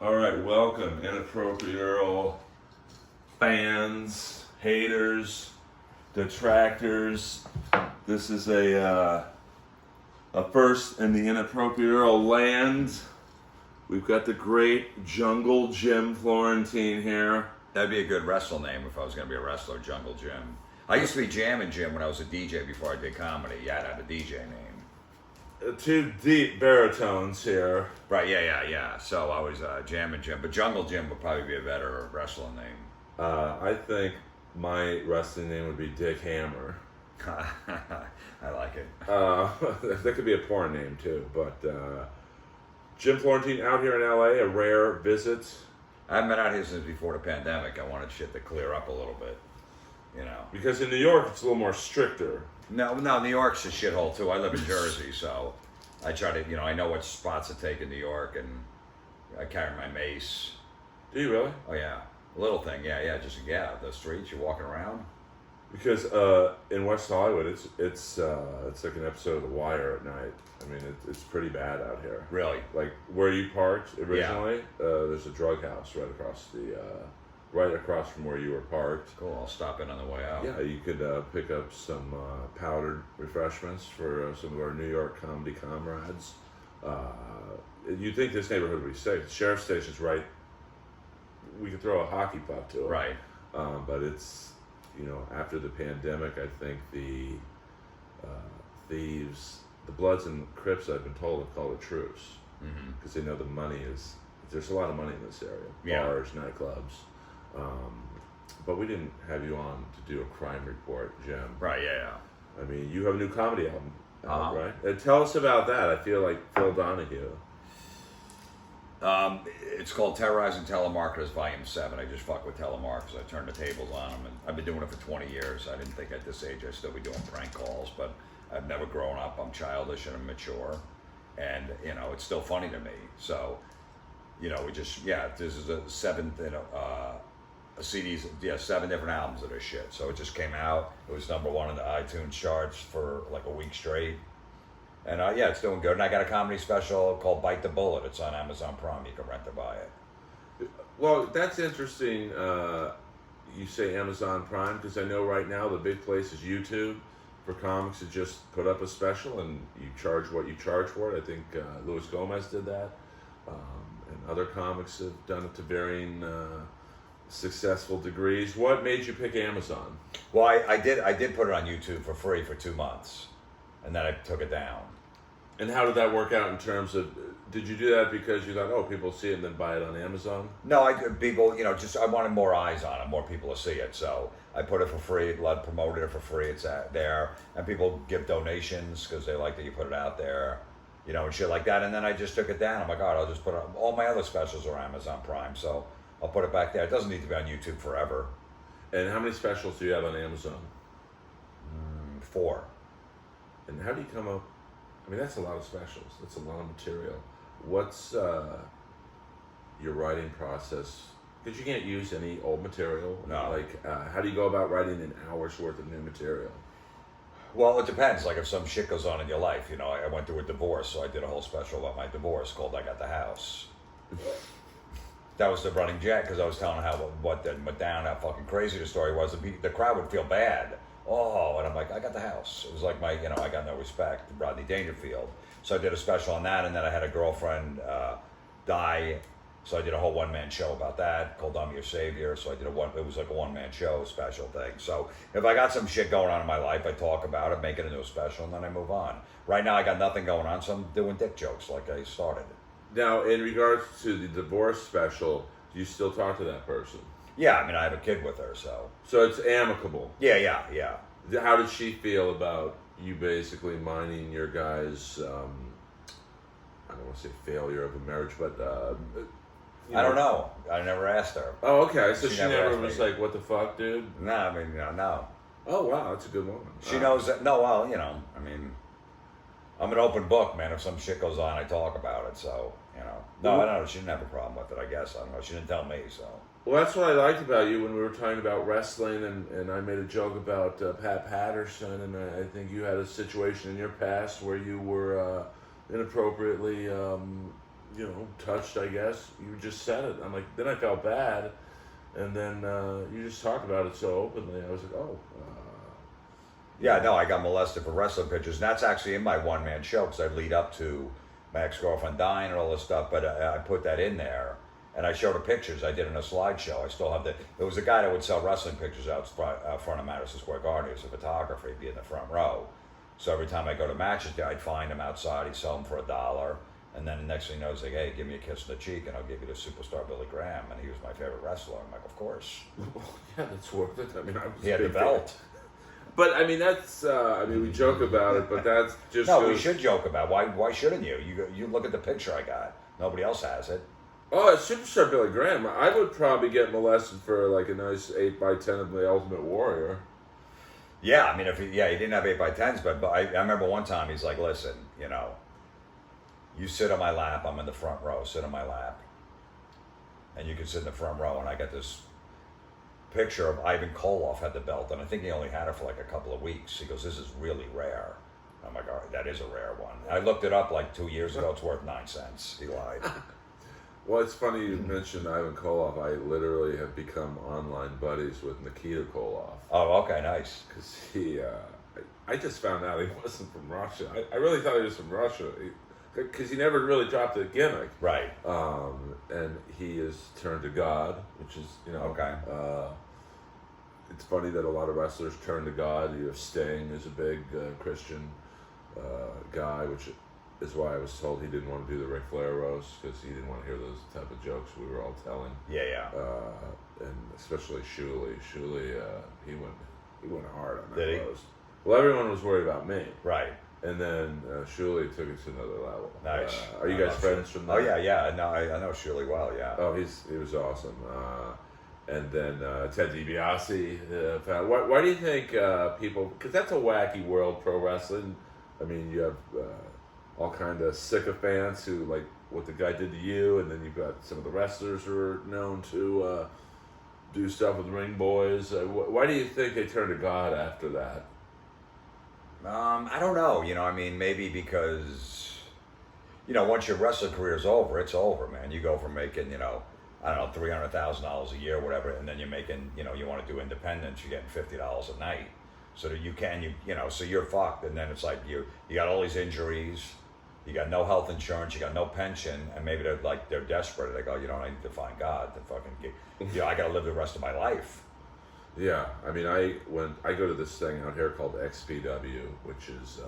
All right, welcome, Inappropriate Earl fans, haters, detractors. This is a first in the Inappropriate Earl land. We've got the great Jungle Jim Florentine here. That'd be a good wrestle name if I was going to be a wrestler, Jungle Jim. I used to be Jammin' Jim when I was a DJ before I did comedy. Yeah, I'd have a DJ name. Two deep baritones here. Right, yeah. So I was Jammin' Jim, but Jungle Jim would probably be a better wrestling name. I think my wrestling name would be Dick Hammer. I like it. That could be a porn name too, but Jim Florentine out here in LA, a rare visit. I haven't been out here since before the pandemic. I wanted shit to clear up a little bit, you know. Because in New York, it's a little more stricter. No, New York's a shithole too. I live in Jersey, so I try to, I know what spots to take in New York, and I carry my mace. Do you really? Oh yeah, little thing, yeah. Just the streets, you're walking around. Because in West Hollywood, it's like an episode of The Wire at night. I mean, it's pretty bad out here. Really? Like where you parked originally, there's a drug house right across from where you were parked. Cool. I'll stop in on the way out. Yeah, you could pick up some powdered refreshments for some of our New York comedy comrades. You'd think this neighborhood would be safe. The sheriff's station's right. We could throw a hockey puck to it. Right. But it's, after the pandemic, I think the thieves, the Bloods and Crips, I've been told, have called a truce. Because they know the money is, there's a lot of money in this area. Yeah. Bars, nightclubs. But we didn't have you on to do a crime report, Jim. Right, yeah. I mean, you have a new comedy album, Uh-huh. right? Tell us about that. I feel like Phil Donahue. It's called Terrorizing Telemarketers Volume 7. I just fuck with telemarketers. I turn the tables on them, and I've been doing it for 20 years. I didn't think at this age I'd still be doing prank calls, but I've never grown up. I'm childish and immature, and, it's still funny to me. So, this is a seventh, a CD's, 7 different albums of this shit. So it just came out. It was #1 in the iTunes charts for like a week straight. And it's doing good. And I got a comedy special called Bite the Bullet. It's on Amazon Prime. You can rent or buy it. Well, that's interesting. You say Amazon Prime, because I know right now the big place is YouTube for comics to just put up a special and you charge what you charge for it. I think Luis Gomez did that. And other comics have done it to varying successful degrees. What made you pick Amazon? Well, I did put it on YouTube for free for 2 months. And then I took it down. And how did that work out in terms of, did you do that because you thought, people see it and then buy it on Amazon? No, I wanted more eyes on it, more people to see it. So I put it for free, promoted it for free. It's there. And people give donations because they like that you put it out there, and shit like that. And then I just took it down. I'm like, all right, I'll just put it, all my other specials are Amazon Prime. So I'll put it back there. It doesn't need to be on YouTube forever. And how many specials do you have on Amazon? 4. And how do you come up? I mean, that's a lot of specials. That's a lot of material. What's your writing process? Because you can't use any old material. No. Like, how do you go about writing an hour's worth of new material? Well, it depends. Like if some shit goes on in your life, I went through a divorce, so I did a whole special about my divorce called "I Got the House." That was the running gag because I was telling what went down, how fucking crazy the story was. The crowd would feel bad. Oh, and I'm like, I got the house. It was like I got no respect, Rodney Dangerfield. So I did a special on that, and then I had a girlfriend die. So I did a whole one-man show about that called "I'm Your Savior." So I did it was like a one-man show special thing. So if I got some shit going on in my life, I talk about it, make it into a special, and then I move on. Right now I got nothing going on, so I'm doing dick jokes like I started. Now, in regards to the divorce special, do you still talk to that person? Yeah, I mean, I have a kid with her, so. So it's amicable? Yeah. How did she feel about you basically mining your guys', I don't want to say failure of a marriage, but... I don't know. I never asked her. Oh, okay. So she never was me. like, what the fuck, dude? No, I mean, no. Oh, wow. That's a good woman. She knows that. No, well, I mean, I'm an open book, man. If some shit goes on, I talk about it, so, No, I don't know. She didn't have a problem with it, I guess. I don't know. She didn't tell me, so... Well, that's what I liked about you when we were talking about wrestling, and I made a joke about Pat Patterson, and I think you had a situation in your past where you were inappropriately touched, I guess. You just said it. I'm like, then I felt bad. And then you just talked about it so openly. I was like, oh. Yeah, no, I got molested for wrestling pictures. And that's actually in my one-man show because I lead up to my ex-girlfriend dying and all this stuff. But I put that in there. And I showed her pictures I did in a slideshow. I still have there was a guy that would sell wrestling pictures out front of Madison Square Garden. He was a photographer. He'd be in the front row. So every time I go to matches there, I'd find him outside. He'd sell them for $1. And then the next thing you know, he's like, hey, give me a kiss on the cheek and I'll give you the superstar Billy Graham. And he was my favorite wrestler. I'm like, of course. Yeah, that's worth it. I mean, I was he had the belt. But I mean, that's. We joke about it, but that's just. No, we should joke about it. Why shouldn't you? You look at the picture I got. Nobody else has it. Oh, it's superstar Billy Graham. I would probably get molested for like a nice 8x10 of the Ultimate Warrior. Yeah, I mean, he didn't have 8x10s, but I remember one time he's like, listen, you sit on my lap. I'm in the front row. Sit on my lap, and you can sit in the front row. And I got this picture of Ivan Koloff had the belt, and I think he only had it for like a couple of weeks. He goes, this is really rare. I'm like, all right, that is a rare one. I looked it up like 2 years ago. It's worth 9 cents. He lied. Well, it's funny you mentioned Ivan Koloff. I literally have become online buddies with Nikita Koloff. Oh, okay, nice. Because I just found out he wasn't from Russia. I really thought he was from Russia. Because he never really dropped a gimmick. Right. And he is turned to God, which is, Okay. It's funny that a lot of wrestlers turn to God. You have Sting is a big Christian guy, which is why I was told he didn't want to do the Ric Flair roast, because he didn't want to hear those type of jokes we were all telling. Yeah. And especially Shuley. Shuley, he went hard on that Did he? roast. Well, everyone was worried about me. Right. And then Shuley took it to another level. Nice. Are you guys friends from that? Oh, yeah. No, I know Shirley well, yeah. Oh, he was awesome. And then Ted DiBiase. Why do you think people... Because that's a wacky world, pro wrestling. I mean, you have all kind of sycophants who like what the guy did to you, and then you've got some of the wrestlers who are known to do stuff with ring boys. Why do you think they turned to God after that? I don't know. Maybe because, once your wrestling career is over, it's over, man. You go from making, $300,000 a year, or whatever, and then you're making, you want to do independence, you're getting $50 a night. So that so you're fucked. And then it's like you got all these injuries, you got no health insurance, you got no pension, and maybe they're desperate. They go, I need to find God to fucking get, I got to live the rest of my life. Yeah, I mean, when I go to this thing out here called XPW, which is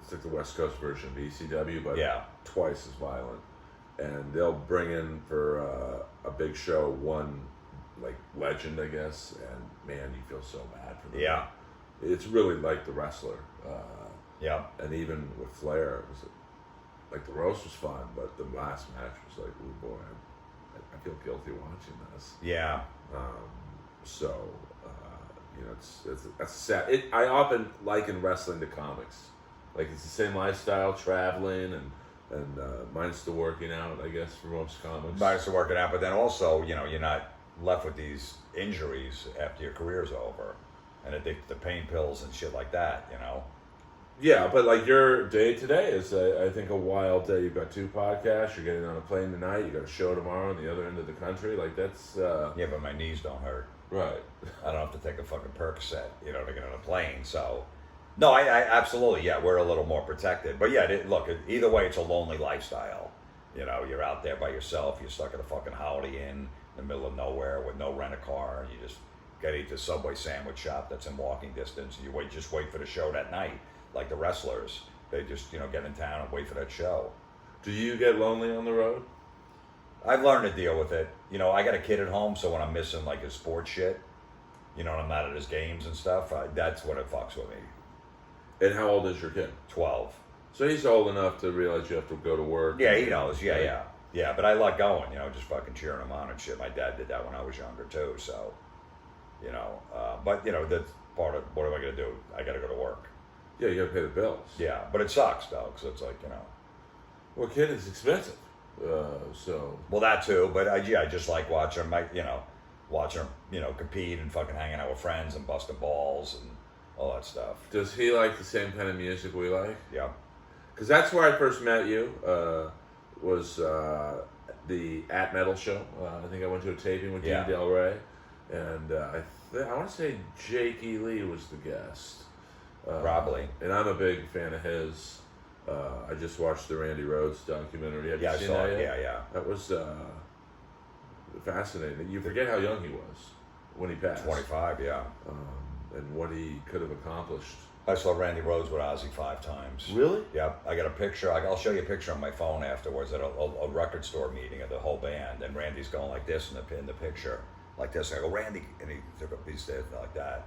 it's like the West Coast version of ECW, but twice as violent. And they'll bring in for a big show one like legend, I guess, and man, you feel so bad for them. Yeah, it's really like the wrestler. And even with Flair, it was like the roast was fun, but the last match was like, oh boy, I feel guilty watching this. Yeah. That's sad. I often liken wrestling to comics. Like it's the same lifestyle, traveling and minus the working out, I guess, for most comics. Minus the working out, but then also, you're not left with these injuries after your career's over, and addicted to pain pills and shit like that. Yeah, but like your day today is, I think, a wild day. You've got 2 podcasts. You're getting on a plane tonight. You got a show tomorrow on the other end of the country. Like that's. Yeah, but my knees don't hurt. Right. I don't have to take a fucking Percocet, to get on a plane. So, no, I absolutely, yeah, we're a little more protected. But yeah, look, either way, it's a lonely lifestyle. You're out there by yourself. You're stuck at a fucking Holiday Inn in the middle of nowhere with no rent-a-car. And you just got to eat the Subway sandwich shop that's in walking distance. And you just wait for the show that night. Like the wrestlers, they just, get in town and wait for that show. Do you get lonely on the road? I've learned to deal with it. I got a kid at home, so when I'm missing like his sports shit, and I'm not at his games and stuff, that's what it fucks with me. And how old is your kid? 12. So he's old enough to realize you have to go to work. Yeah, he knows. Yeah. But I like going, just fucking cheering him on and shit. My dad did that when I was younger too, so, but that's part of, what am I going to do? I got to go to work. Yeah, you got to pay the bills. Yeah, but it sucks though, because it's like, Well, kid is expensive. So. Well, that too, but I just like watching him, compete and fucking hanging out with friends and busting balls and all that stuff. Does he like the same kind of music we like? Yeah. Because that's where I first met you. was the At Metal show. I think I went to a taping with Yeah. Dean Del Rey, and I want to say Jake E. Lee was the guest. Probably. And I'm a big fan of his. I just watched the Randy Rhodes documentary. Have Yeah, you I seen saw that it. yet? Yeah. That was fascinating. You forget how young he was when he passed. 25, yeah. And what he could have accomplished. I saw Randy Rhodes with Ozzy 5 times. Really? Yeah, I got a picture. I'll show you a picture on my phone afterwards at a record store meeting of the whole band, and Randy's going like this in the picture, like this. And I go, Randy, and he took a piece of like that.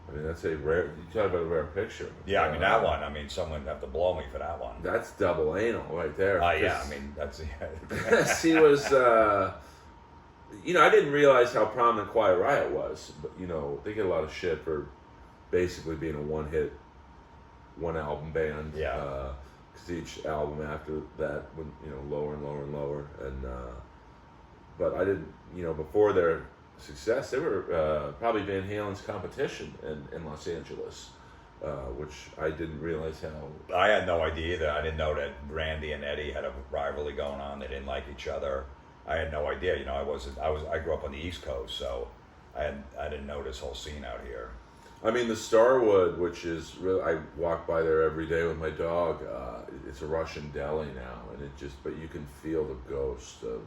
I mean, that's a rare. You talk about a rare picture. Yeah, I mean that one. I mean, someone would have to blow me for that one. That's double anal right there. Yeah, I mean that's. He was. I didn't realize how prominent Quiet Riot was, but they get a lot of shit for basically being a one-hit, one-album band. Yeah. Because each album after that went lower and lower and lower, and but I didn't before their success they were probably Van Halen's competition in Los Angeles, which I didn't realize how. I had no idea either. I didn't know that Randy and Eddie had a rivalry going on. They didn't like each other. I had no idea. I grew up on the East Coast, so I didn't know this whole scene out here. I mean, the Starwood, which is really, I walk by there every day with my dog. It's a Russian deli now, and but you can feel the ghost of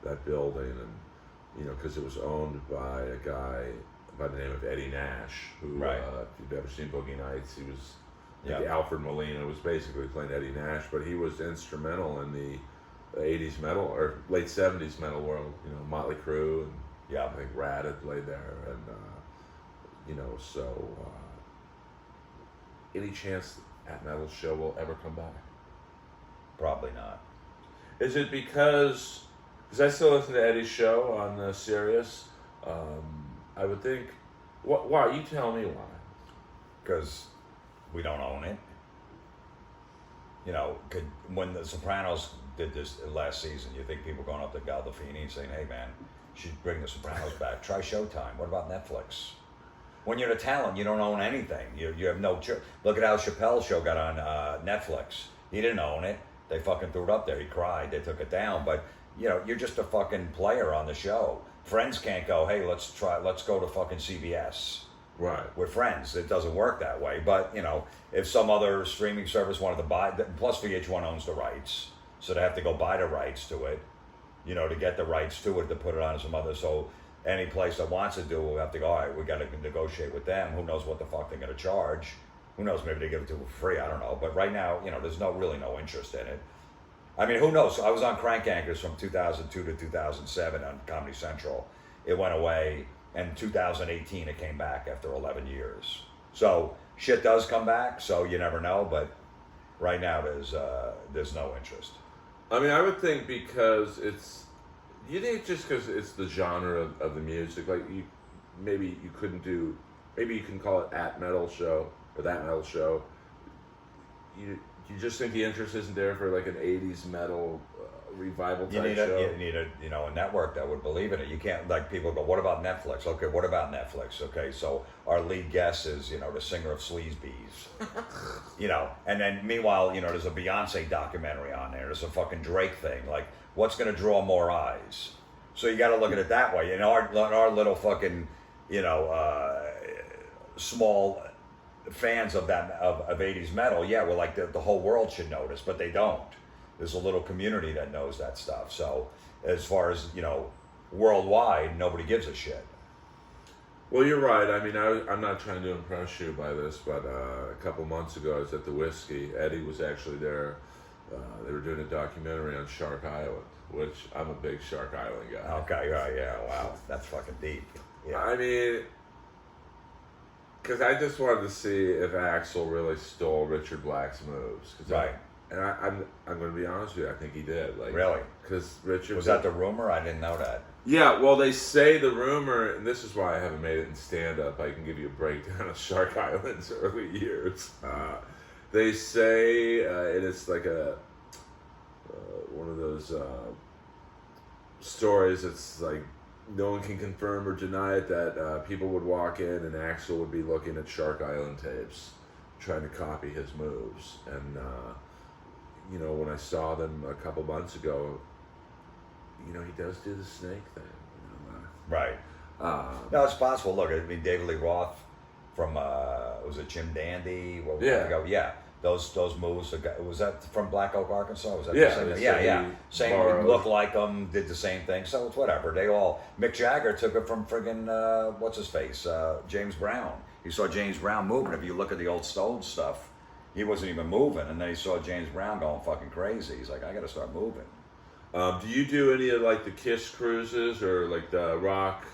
that building, and because it was owned by a guy by the name of Eddie Nash, who, Right. if you've ever seen Boogie Nights, he was Yeah. Alfred Molina was basically playing Eddie Nash, but he was instrumental in the 80s metal or late 70s metal world. Motley Crue, and Yeah. I think Rad had played there, and so any chance that metal show will ever come back? Probably not. Is it because I still listen to Eddie's show on Sirius? I would think. Why? You tell me why. Because we don't own it. When the Sopranos did this last season, you think people going up to Galdolfini and saying, "Hey, man, you should bring the Sopranos back. Try Showtime. What about Netflix?" When you're a talent, you don't own anything. You have no. Look at how Chappelle's show got on Netflix. He didn't own it. They fucking threw it up there. He cried. They took it down. But you're just a fucking player on the show. Friends can't go, "Hey, let's go to fucking CBS." Right. We're friends. It doesn't work that way. But if some other streaming service wanted to buy, plus VH1 owns the rights, so they have to go buy the rights to it. To get the rights to it, to put it on some other. So any place that wants to do it will have to go, all right, we got to negotiate with them. Who knows what the fuck they're going to charge? Who knows? Maybe they give it to it for free. I don't know. But right now, there's really no interest in it. I mean, who knows? I was on Crank Anchors from 2002 to 2007 on Comedy Central. It went away. And 2018, it came back after 11 years. So shit does come back. So you never know. But right now, there's no interest. I mean, I would think because you think just because it's the genre of the music, like maybe you can call it At Metal Show or That Metal Show. You just think the interest isn't there for like an 80s metal revival type show? You need a network that would believe in it. You can't, like, people go, what about Netflix? Okay, what about Netflix? Okay, so our lead guest is, the singer of Sleaze Bees. And then meanwhile, there's a Beyonce documentary on there. There's a fucking Drake thing. Like, what's going to draw more eyes? So you got to look at it that way. In our little fucking, small fans of that, of 80s metal, yeah, we're like, the whole world should notice, but they don't. There's a little community that knows that stuff. So as far as, worldwide, nobody gives a shit. Well, you're right. I mean, I'm not trying to impress you by this, but a couple months ago, I was at the Whiskey. Eddie was actually there. They were doing a documentary on Shark Island, which I'm a big Shark Island guy. Okay, right, yeah, wow. That's fucking deep. Yeah. I mean, because I just wanted to see if Axl really stole Richard Black's moves. Right. I'm going to be honest with you. I think he did. Like, really? Because Richard was that the rumor? I didn't know that. Yeah. Well, they say the rumor, and this is why I haven't made it in stand-up. I can give you a breakdown of Shark Island's early years. They say it is like one of those stories that's like no one can confirm or deny it, that people would walk in and Axl would be looking at Shark Island tapes, trying to copy his moves, and you know, when I saw them a couple months ago, you know, he does do the snake thing. You know, Right. No, it's possible. Look, I mean, David Lee Roth from was it Jim Dandy? What was Yeah. it ago? Yeah. Those moves. Was that from Black Oak, Arkansas? Was that Yeah, the same? they Yeah, say yeah. he Same. borrowed- Looked like them. Did the same thing. So it's whatever. They all. Mick Jagger took it from friggin' what's his face? James Brown. You saw James Brown moving. If you look at the old Stone stuff, he wasn't even moving, and then he saw James Brown going fucking crazy. He's like, I got to start moving. Do you do any of like the Kiss cruises or like the rock?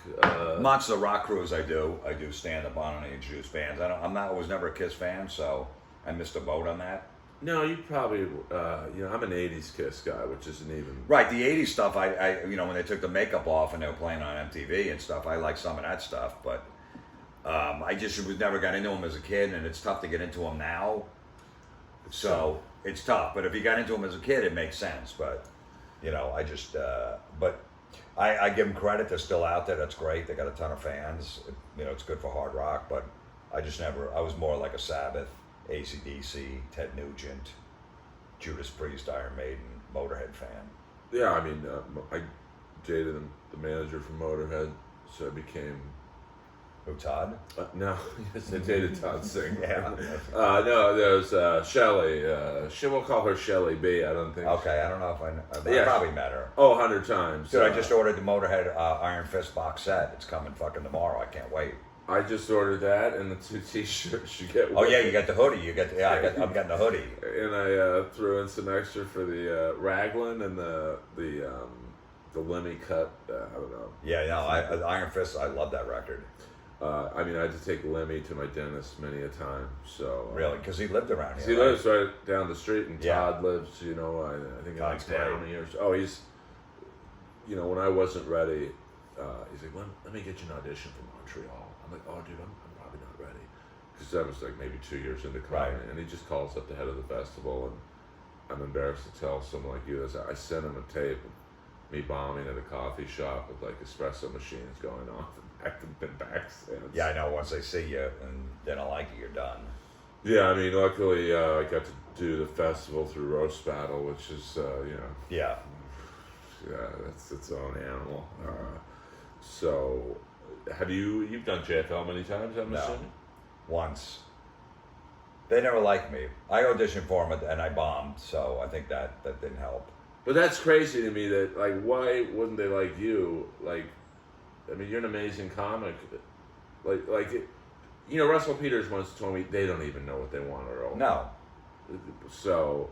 Monster Rock Cruise, I do stand up on and I introduce bands. I was never a Kiss fan, so I missed a boat on that. No, you probably. You know, I'm an '80s Kiss guy, which isn't even Right, the '80s stuff. I you know, when they took the makeup off and they were playing on MTV and stuff, I like some of that stuff. But I just was never got into them as a kid, and it's tough to get into them now. So it's tough. But if you got into them as a kid, it makes sense. But you know, I just but I give them credit. They're still out there. That's great. They got a ton of fans. You know, it's good for hard rock. But I just never. I was more like a Sabbath, AC/DC, Ted Nugent, Judas Priest, Iron Maiden, Motorhead fan. Yeah, I mean, I dated the manager from Motorhead, so I became. Who, Todd? No, yes, I dated Todd Singer. Yeah. No, there's Shelley. We'll call her Shelley B. I don't think. Okay, I don't know if I Yeah. probably met her. Oh, 100 times. Dude, I just ordered the Motorhead Iron Fist box set. It's coming fucking tomorrow. I can't wait. I just ordered that and the 2 T-shirts you get. Oh with yeah, it. you got the hoodie. I'm getting the hoodie. And I threw in some extra for the Raglan and the Lemmy cut. I don't know. Yeah, no, Iron Fist. I love that record. I mean, I had to take Lemmy to my dentist many a time. So Really, because he lived around here. he right? lives right down the street, and Yeah. Todd lives. You know, I think in like Todd's great. Downey or so. Oh, he's. You know, when I wasn't ready, he's like, "Let me get you an audition for Montreal." I'm like, "Oh, dude, I'm probably not ready," because that was like maybe 2 years into comedy, Right. and he just calls up the head of the festival, and I'm embarrassed to tell someone like you this. I sent him a tape of me bombing at a coffee shop with like espresso machines going off and back stands. Yeah, I know. Once they see you and they don't like you, you're done. Yeah, I mean, luckily I got to do the festival through Roast Battle, which is you know. Yeah. Yeah, that's its own animal. So, you've done JFL many times, I'm No. assuming? Once. They never liked me. I auditioned for them and I bombed, so I think that didn't help. But that's crazy to me that, like, why wouldn't they like you? Like, I mean, you're an amazing comic. You know, Russell Peters once told me they don't even know what they want, Earl. No. So,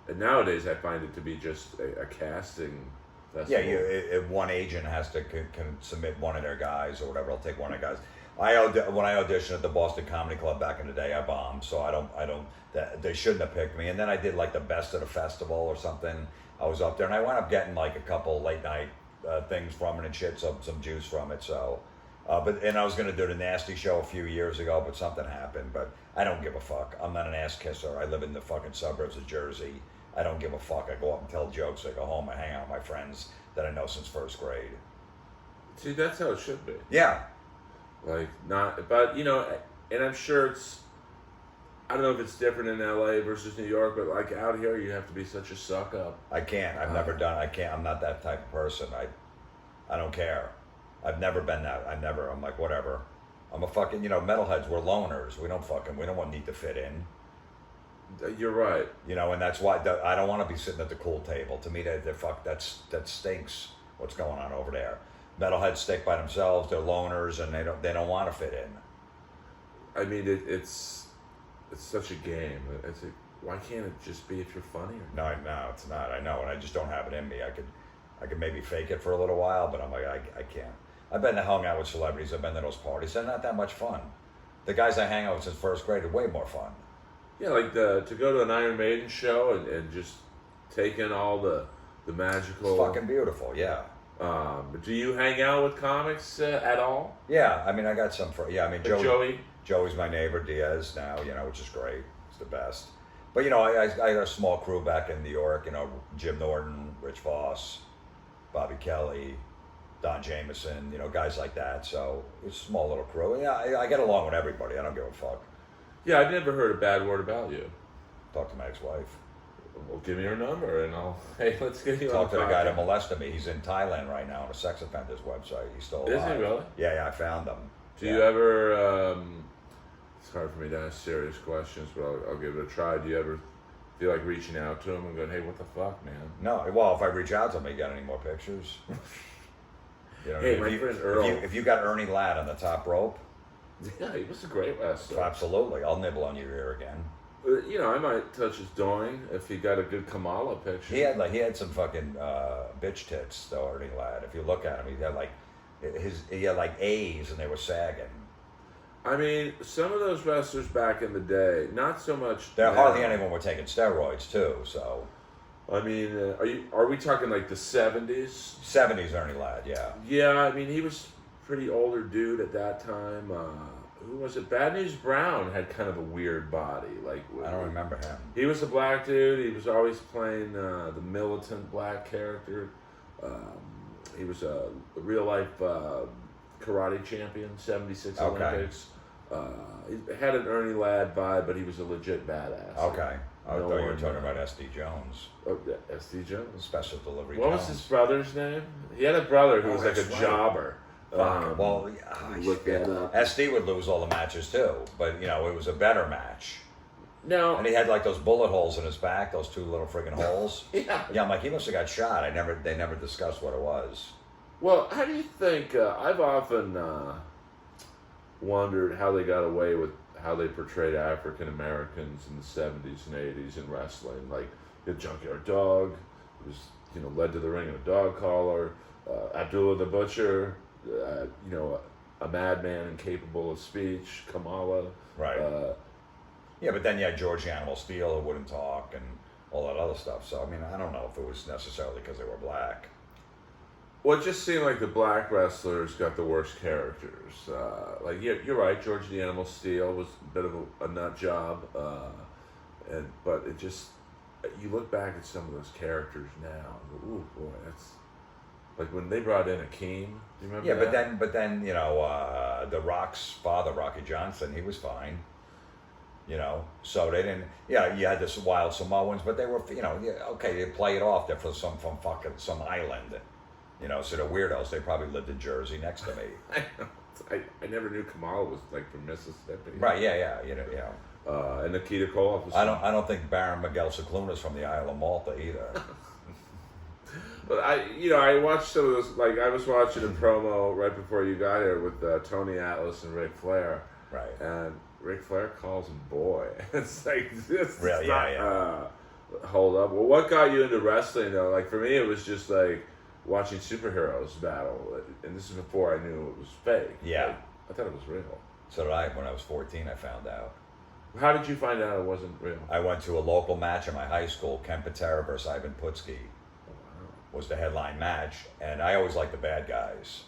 and nowadays I find it to be just a casting festival. Yeah, if one agent has to can submit one of their guys or whatever, I'll take one of the guys. When I auditioned at the Boston Comedy Club back in the day, I bombed, so I don't. They shouldn't have picked me. And then I did like the best of the festival or something. I was up there, and I wound up getting like a couple late night things from it and shit, some juice from it. So, and I was gonna do the Nasty Show a few years ago, but something happened. But I don't give a fuck. I'm not an ass kisser. I live in the fucking suburbs of Jersey. I don't give a fuck. I go up and tell jokes. I go home. I hang out with my friends that I know since first grade. See, that's how it should be. Yeah. Like, not, but, you know, and I'm sure I don't know if it's different in LA versus New York, but like out here, you have to be such a suck up. I can't. I've never done. I can't. I'm not that type of person. I don't care. I've never been that. I'm like, whatever. I'm a fucking, metalheads. We're loners. We don't want need to fit in. You're right. And that's why I don't want to be sitting at the cool table. To me, that stinks. What's going on over there? Metalheads stick by themselves. They're loners, and they don't want to fit in. I mean, it's such a game. Why can't it just be if you're funny? No, it's not. I know, and I just don't have it in me. I could maybe fake it for a little while, but I'm like, I can't. I've been to hung out with celebrities. I've been to those parties. They're not that much fun. The guys I hang out with since first grade are way more fun. Yeah, like to go to an Iron Maiden show and just take in all the magical. It's fucking beautiful, yeah. Do you hang out with comics at all? Yeah, I mean, I got some Like Joey? Joey's my neighbor, Diaz now, which is great. It's the best. But, I got a small crew back in New York, Jim Norton, Rich Voss, Bobby Kelly, Don Jameson, guys like that. So it's a small little crew. Yeah, I get along with everybody. I don't give a fuck. Yeah, I've never heard a bad word about you. Talk to my ex-wife. Well, give me her number and hey, let's get you Talk on to the podcast. guy that molested me. He's in Thailand right now on a sex offenders website. He's still alive. Is he really? Yeah, I found him. Do you ever, it's hard for me to ask serious questions, but I'll give it a try. Do you ever feel like reaching out to him and going, hey, what the fuck, man? No, well, if I reach out to him, he got any more pictures? You know, Hey, my friend Earl. If you got Ernie Ladd on the top rope, Yeah, he was a great wrestler. absolutely, I'll nibble on your ear again. You know, I might touch his doing if he got a good Kamala picture. He had some fucking bitch tits though, Ernie Ladd. If you look at him, he had like A's and they were sagging. I mean, some of those wrestlers back in the day, not so much. There now. hardly anyone were taking steroids too. So I mean, are we talking like the 70s? 70s Ernie Ladd, yeah. Yeah, I mean, he was a pretty older dude at that time. Who was it? Bad News Brown had kind of a weird body. Like I don't remember him. He was a black dude. He was always playing the militant black character. He was a real life karate champion, 76 Okay. Olympics. He had an Ernie Ladd vibe, but he was a legit badass. Okay. I No thought you were one, talking about S.D. Jones. Oh, yeah, S.D. Jones. Special Delivery What Jones. was his brother's name? He had a brother who Oh, was like a that's right. jobber. Well, look that up. SD would lose all the matches too, but you know it was a better match. No. And he had like those bullet holes in his back, those two little friggin' holes. Yeah. Yeah, I'm like, he must have got shot. They never discussed what it was. Well, how do you think? I've often wondered how they got away with how they portrayed African Americans in the 70s and 80s in wrestling. Like the Junkyard Dog, it was led to the ring in a dog collar. Abdullah the Butcher, a madman incapable of speech. Kamala, Right. Yeah, but then you had George the Animal Steel who wouldn't talk and all that other stuff. So I mean, I don't know if it was necessarily because they were black. Well, it just seemed like the black wrestlers got the worst characters. You're right. George the Animal Steel was a bit of a nut job, but it just you look back at some of those characters now. And go, ooh, boy, that's like when they brought in Akeem. Do you remember? Yeah, that? but then The Rock's father, Rocky Johnson, he was fine. So they didn't. Yeah, you had this Wild Samoans, but they were, okay, they play it off. They're from some island. So the weirdos, they probably lived in Jersey next to me. I never knew Kamala was like from Mississippi. Right? Yeah. And Nikita Koloff was. I don't think Baron Miguel Cicluna's from the Isle of Malta either. But I watched some of those. Like I was watching a promo right before you got here with Tony Atlas and Ric Flair. Right. And Ric Flair calls him boy. It's like this. Really? Yeah. Hold up. Well, what got you into wrestling though? Like for me, it was just like watching superheroes battle, and this is before I knew it was fake. Yeah. Like, I thought it was real. So did I. When I was 14, I found out. How did you find out it wasn't real? I went to a local match in my high school. Ken Patera versus Ivan Putski was the headline match, and I always liked the bad guys.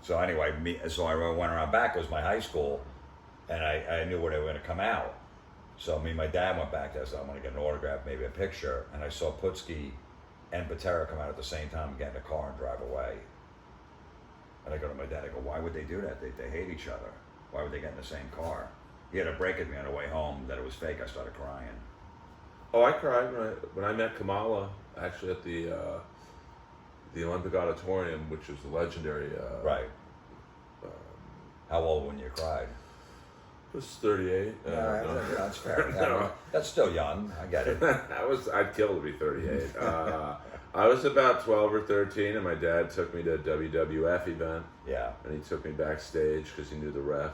So anyway, so I went around back. It was my high school, and I knew where they were going to come out. So me and my dad went back there. So I want to get an autograph, maybe a picture, and I saw Putski and Patera come out at the same time and get in the car and drive away. And I go to my dad, I go, why would they do that? They hate each other. Why would they get in the same car? He had to break at me on the way home that it was fake. I started crying. Oh, I cried when I met Kamala, actually at the Olympic Auditorium, which was the legendary. Right. How old when you cried? I was 38. That's fair. No. That's still young. I get it. I'd kill to be 38. I was about 12 or 13, and my dad took me to a WWF event. Yeah. And he took me backstage because he knew the ref.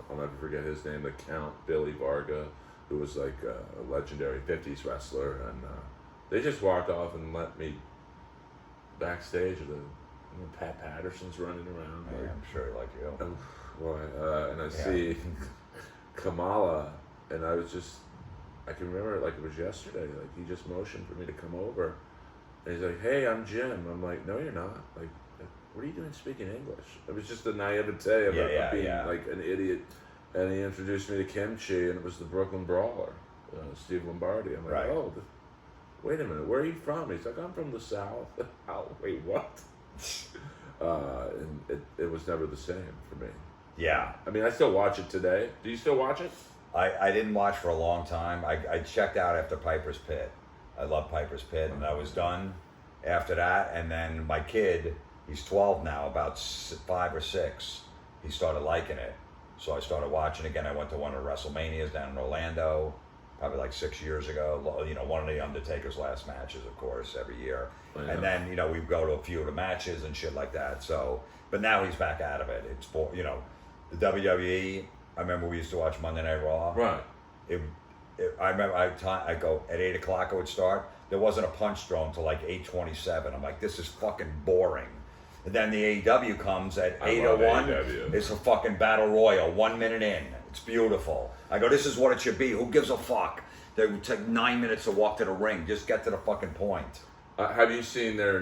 I'll never forget his name, the Count Billy Varga, who was like a legendary 50s wrestler. And they just walked off and let me backstage. Pat Patterson's running around. Yeah, I'm sure he liked you. And I see Kamala, and I can remember it like it was yesterday. Like he just motioned for me to come over, and he's like, "Hey, I'm Jim." I'm like, "No, you're not. Like, what are you doing speaking English?" It was just the naivete of being like an idiot. And he introduced me to Kimchi, and it was the Brooklyn Brawler, Steve Lombardi. I'm like, "Oh, wait a minute, where are you from?" He's like, "I'm from the South." Oh, wait, what? And it was never the same for me. Yeah. I mean, I still watch it today. Do you still watch it? I didn't watch for a long time. I checked out after Piper's Pit. I love Piper's Pit, and I was done after that. And then my kid, he's 12 now, about 5 or 6. He started liking it, so I started watching again. I went to one of the WrestleManias down in Orlando, probably like 6 years ago. You know, one of the Undertaker's last matches, of course, every year. Oh, yeah. And then, you know, we go to a few of the matches and shit like that. So, but now he's back out of it. It's for, you know, the WWE. I remember we used to watch Monday Night Raw. Right. I remember I go at 8 o'clock it would start. There wasn't a punch thrown till like 8:27. I'm like, this is fucking boring. And then the AEW comes at 8:01. It's a fucking battle royal. 1 minute in, it's beautiful. I go, this is what it should be. Who gives a fuck? They would take 9 minutes to walk to the ring. Just get to the fucking point. Have you seen their?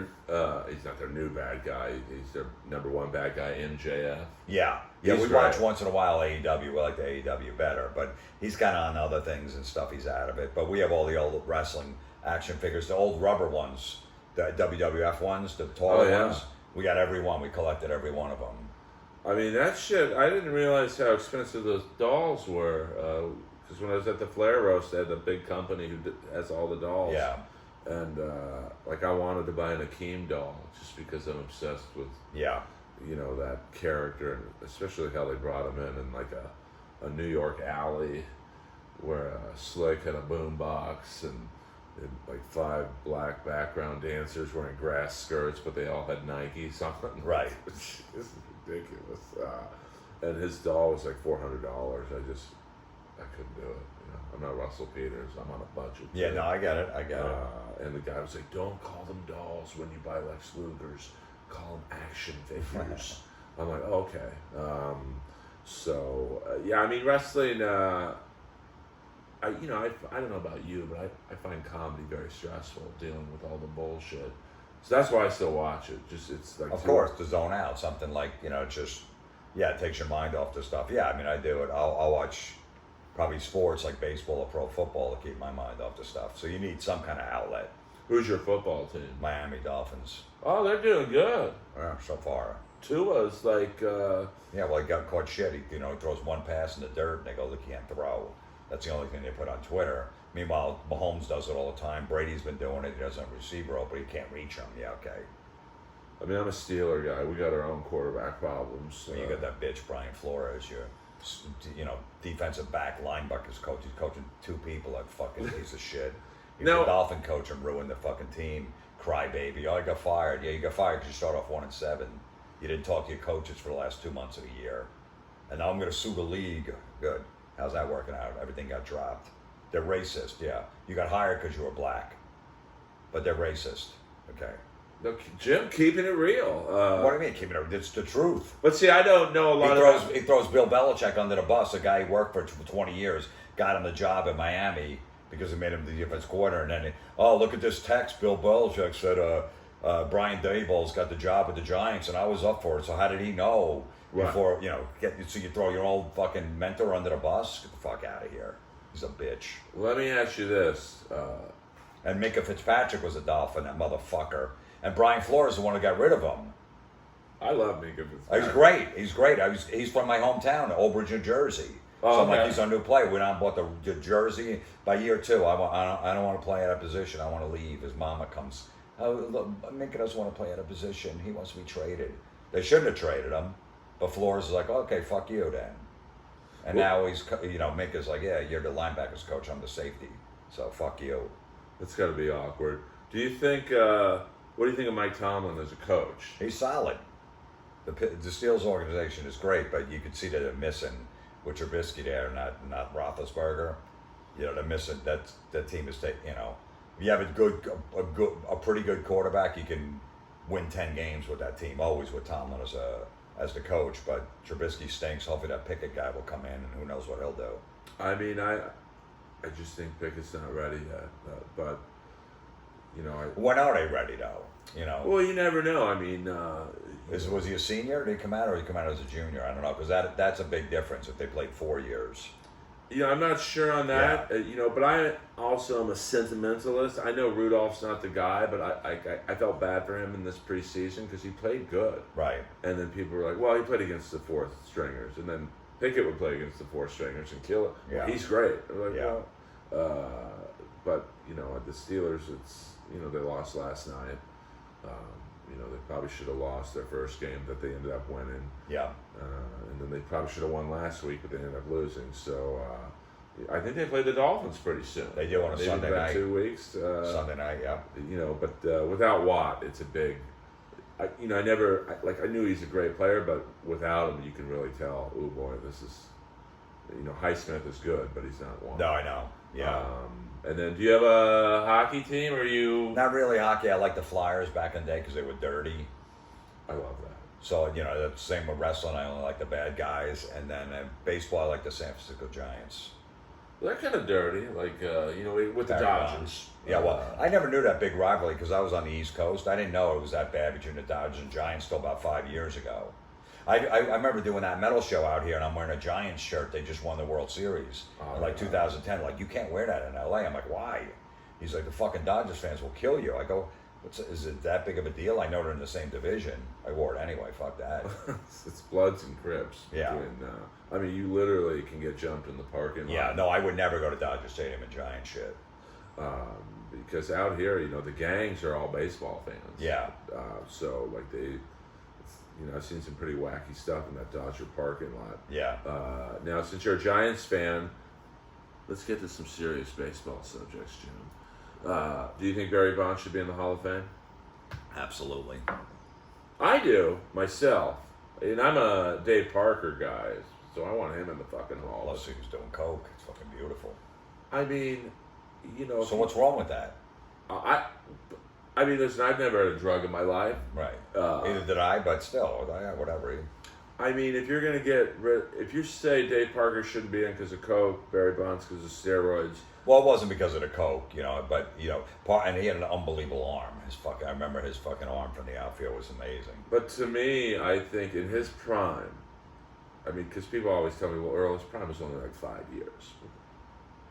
He's not their new bad guy. He's their number 1 bad guy, MJF. Yeah, He's we great. watch once in a while AEW. We like the AEW better, but he's kind of on other things and stuff. He's out of it. But we have all the old wrestling action figures, the old rubber ones, the WWF ones, the taller ones. We got every one. We collected every one of them. I mean, that shit, I didn't realize how expensive those dolls were. Because when I was at the Flair Roast, they had the big company who has all the dolls. Yeah. And, like, I wanted to buy an Akeem doll just because I'm obsessed with, Yeah. you know, that character, and especially how they brought him in like a New York alley where Slick had a boombox and like 5 black background dancers wearing grass skirts, but they all had Nikes on. Right. This is ridiculous. And his doll was like $400. I couldn't do it. You know, I'm not Russell Peters. I'm on a budget. Yeah, no, I get it. I get it. And the guy was like, "Don't call them dolls when you buy Lex Luger's. Call them action figures." I'm like, okay. Yeah, I mean, wrestling. I don't know about you, but I find comedy very stressful, dealing with all the bullshit. So that's why I still watch it. It's like, of course, to zone out, something like, you know, just, yeah, it takes your mind off the stuff. Yeah, I mean, I do it. I'll watch probably sports like baseball or pro football to keep my mind off the stuff. So you need some kind of outlet. Who's your football team? Miami Dolphins. Oh, they're doing good. Yeah, so far. Tua's like. Yeah, well, he got caught shit. He throws one pass in the dirt, and they go, "Look, he can't throw." That's the only thing they put on Twitter. Meanwhile, Mahomes does it all the time. Brady's been doing it. He doesn't have a receiver, but he can't reach him. Yeah, okay. I mean, I'm a Steeler guy. We got our own quarterback problems. You got that bitch Brian Flores, your, defensive back linebackers coach. He's coaching 2 people. That fucking piece of shit. He's a Dolphin coach and ruined the fucking team. Crybaby. Oh, I got fired. Yeah, you got fired because you start off 1-7. You didn't talk to your coaches for the last 2 months of the year. And now I'm going to sue the league. Good. How's that working out? Everything got dropped. They're racist, yeah. You got hired because you were black. But they're racist, okay? No, Jim, keeping it real. What do you mean, keeping it real? It's the truth. But see, I don't know a lot He throws Bill Belichick under the bus, a guy he worked for 20 years, got him the job in Miami because he made him the defense coordinator. And then, look at this text. Bill Belichick said Brian Daboll's got the job with the Giants, and I was up for it. So how did he know? Right. Before, so you throw your old fucking mentor under the bus? Get the fuck out of here. He's a bitch. Let me ask you this. And Minka Fitzpatrick was a Dolphin, that motherfucker. And Brian Flores is the one who got rid of him. I love Minka Fitzpatrick. He's great. He's from my hometown, Old Bridge, New Jersey. Oh, so I'm okay. like, he's our new player. Went out and bought the jersey. By year 2, I don't want to play out of position. I want to leave. His mama comes, look, Minka doesn't want to play out of position. He wants to be traded. They shouldn't have traded him. But Flores is like, okay, fuck you then. And now he's, Minka's like, yeah, you're the linebackers coach, I'm the safety. So fuck you. It's got to be awkward. Do you think, what do you think of Mike Tomlin as a coach? He's solid. The Steelers organization is great, but you can see that they're missing with Trubisky there, not Roethlisberger. They're missing, that team is taking, if you have a pretty good quarterback, you can win 10 games with that team, always with Tomlin as the coach, but Trubisky stinks. Hopefully that Pickett guy will come in, and who knows what he'll do. I mean, I just think Pickett's not ready yet, but when are they ready though? Well, you never know. I mean, was he a senior? Did he come out, or did he come out as a junior? I don't know, because that's a big difference if they played 4 years. I'm not sure on that. Yeah. But I also am a sentimentalist. I know Rudolph's not the guy, but I felt bad for him in this preseason because he played good. Right. And then people were like, well, he played against the 4th stringers. And then Pickett would play against the four stringers and kill it. Yeah. He's great. Like, Yeah. But at the Steelers, it's they lost last night. They probably should have lost their first game that they ended up winning. Yeah. And then they probably should have won last week, but they ended up losing. So I think they play the Dolphins pretty soon. They do on a Maybe Sunday about night. 2 weeks. Sunday night, yeah. But without Watt, it's a big. I knew he's a great player, but without him, you can really tell. Oh boy, this is. Highsmith is good, but he's not one. No, I know. Yeah. And then, do you have a hockey team, or you? Not really hockey. I like the Flyers back in the day because they were dirty. I love that. So, that's the same with wrestling. I only like the bad guys. And then baseball, I like the San Francisco Giants. Well, they're kind of dirty, like, with the Barry Dodgers. Bonds. Yeah, well, I never knew that big rivalry because I was on the East Coast. I didn't know it was that bad between the Dodgers and Giants till about 5 years ago. I remember doing that metal show out here, and I'm wearing a Giants shirt. They just won the World Series in 2010. Like, you can't wear that in LA. I'm like, why? He's like, the fucking Dodgers fans will kill you. I go, is it that big of a deal? I know they're in the same division. I wore it anyway. Fuck that. It's Bloods and Crips. Yeah. You literally can get jumped in the parking lot. Yeah, no, I would never go to Dodger Stadium and Giant shit. Because out here, the gangs are all baseball fans. Yeah. So, like, I've seen some pretty wacky stuff in that Dodger parking lot. Yeah. Now, since you're a Giants fan, let's get to some serious baseball subjects, Jim. Do you think Barry Bonds should be in the Hall of Fame? Absolutely. I do, myself. And I'm a Dave Parker guy, so I want him in the fucking Hall. Plus, he was doing coke. It's fucking beautiful. I mean, So what's wrong with that? Listen, I've never had a drug in my life. Right. Neither did I, but still, whatever. I mean, if you're going to if you say Dave Parker shouldn't be in because of coke, Barry Bonds because of steroids. Well, it wasn't because of the coke, but, and he had an unbelievable arm. I remember his fucking arm from the outfield was amazing. But to me, I think in his prime, because people always tell me, well, Earl, his prime was only like 5 years.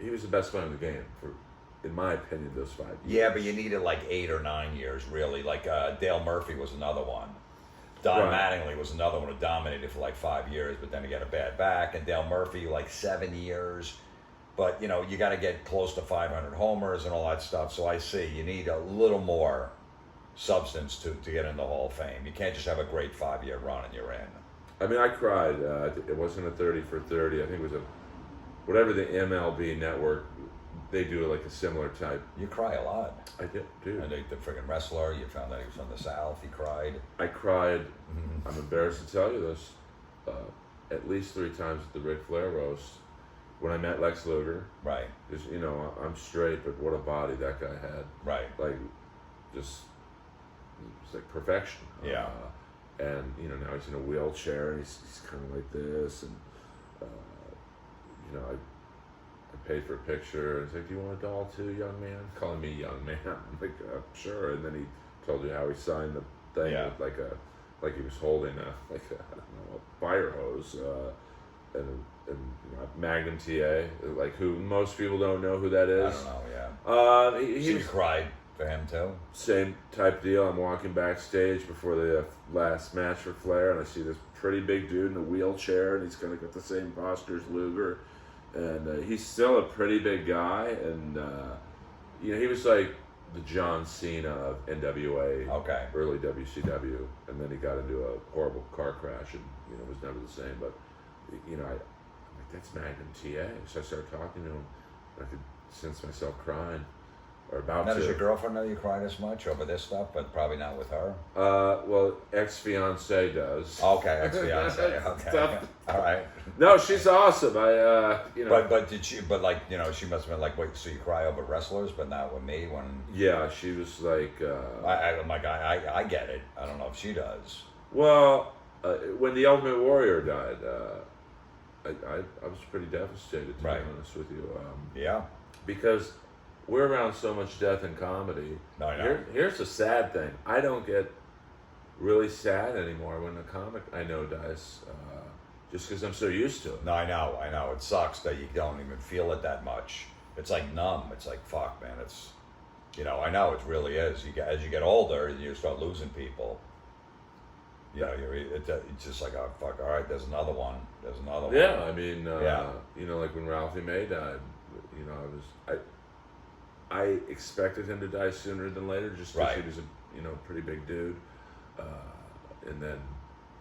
He was the best player in the game for, in my opinion, those 5 years. Yeah, but you needed like 8 or 9 years, really. Like Dale Murphy was another one. Don Mattingly was another one who dominated for like 5 years, but then he got a bad back. And Dale Murphy, like 7 years. But, you got to get close to 500 homers and all that stuff. So I see you need a little more substance to get in the Hall of Fame. You can't just have a great 5-year run and you're in. I cried. It wasn't a 30 for 30. I think it was whatever the MLB network, they do like a similar type. You cry a lot. I do. And the friggin' wrestler, you found out he was from the South, he cried. I cried. Mm-hmm. I'm embarrassed to tell you this. At least 3 times at the Ric Flair roast. When I met Lex Luger. Right. Because, I'm straight, but what a body that guy had. Right. Like, just, it's like perfection. Yeah. And, now he's in a wheelchair, and he's kind of like this, and, I paid for a picture, and he's like, do you want a doll too, young man? Calling me young man. I'm like, sure. And then he told you how he signed the thing with like he was holding a fire hose, and Magnum TA, like who most people don't know who that is. I don't know, yeah. He cried for him too? Same type deal. I'm walking backstage before the last match for Flair, and I see this pretty big dude in a wheelchair, and he's kind of got the same posture as Luger. And he's still a pretty big guy, and he was like the John Cena of NWA, early WCW, and then he got into a horrible car crash and was never the same. But I'm like, that's Magnum TA. So I started talking to him, and I could sense myself crying. Or about now, to. Does your girlfriend know you cry this much over this stuff, but probably not with her? Well, ex-fiance does. Okay, ex-fiance. Okay, all right. No, she's awesome. But did she? But she must have been like, wait, so you cry over wrestlers, but not with me when? Yeah, she was like. I get it. I don't know if she does. Well, when the Ultimate Warrior died, I was pretty devastated, to be honest with you. Yeah. Because we're around so much death in comedy. No, I know. Here's the sad thing. I don't get really sad anymore when a comic I know dies, just because I'm so used to it. No, I know. It sucks that you don't even feel it that much. It's like numb. It's like, fuck, man. It's, I know it really is. As you get older, you start losing people. You know, it's just like, oh fuck, all right, there's another one. There's another one. Yeah, I mean, Yeah. you know, like when Ralphie May died, you know, I expected him to die sooner than later, just because Right. he was a, you know, pretty big dude, and then,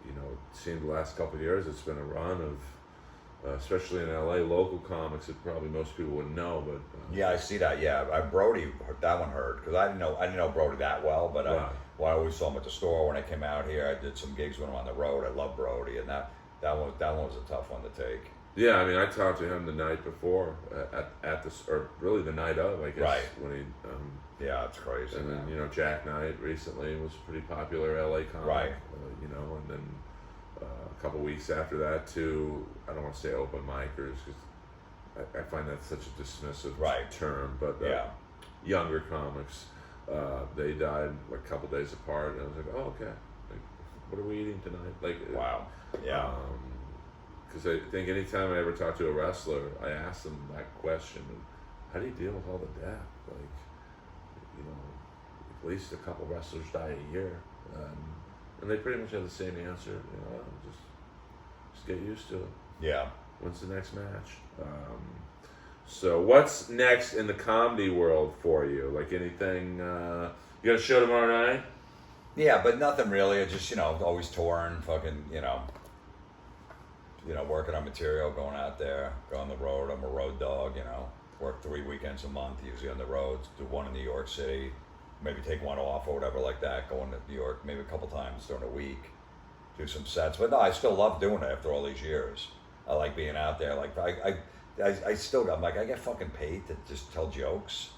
you know, it seemed the last couple of years it's been a run of, especially in LA, local comics that probably most people wouldn't know, but Yeah, I see that. Yeah, Brody, that one hurt because I didn't know Brody that well, but Right. I always saw him at the store when I came out here. I did some gigs with him on the road. I love Brody, and that one was a tough one to take. yeah, I mean, I talked to him the night before at this, or really the night of, I guess, Right. when he. Yeah, it's crazy. And then, man. you know, Jack Knight recently was a pretty popular LA comic. Right. You know, and then a couple weeks after that, too, I don't want to say open micers because I find that such a dismissive Right. term, but Yeah. younger comics, they died like a couple days apart, and I was like, oh, okay. Like, what are we eating tonight? Like, Wow. Yeah. Because I think anytime I ever talk to a wrestler, I ask them that question: how do you deal with all the death? Like, you know, at least a couple wrestlers die a year, and they pretty much have the same answer. You know, just get used to it. Yeah. When's the next match? So what's next in the comedy world for you? Like anything? You got a show tomorrow night? Yeah, but nothing really. I just, you know, always touring, fucking, you know, working on material, going out there, go on the road. I'm a road dog, you know. Work 3 weekends a month, usually on the road. Do one in New York City, maybe take one off or whatever like that. Going to New York maybe a couple times during the week. Do some sets. But no, I still love doing it after all these years. I like being out there. Like I still, I'm like, I get fucking paid to just tell jokes.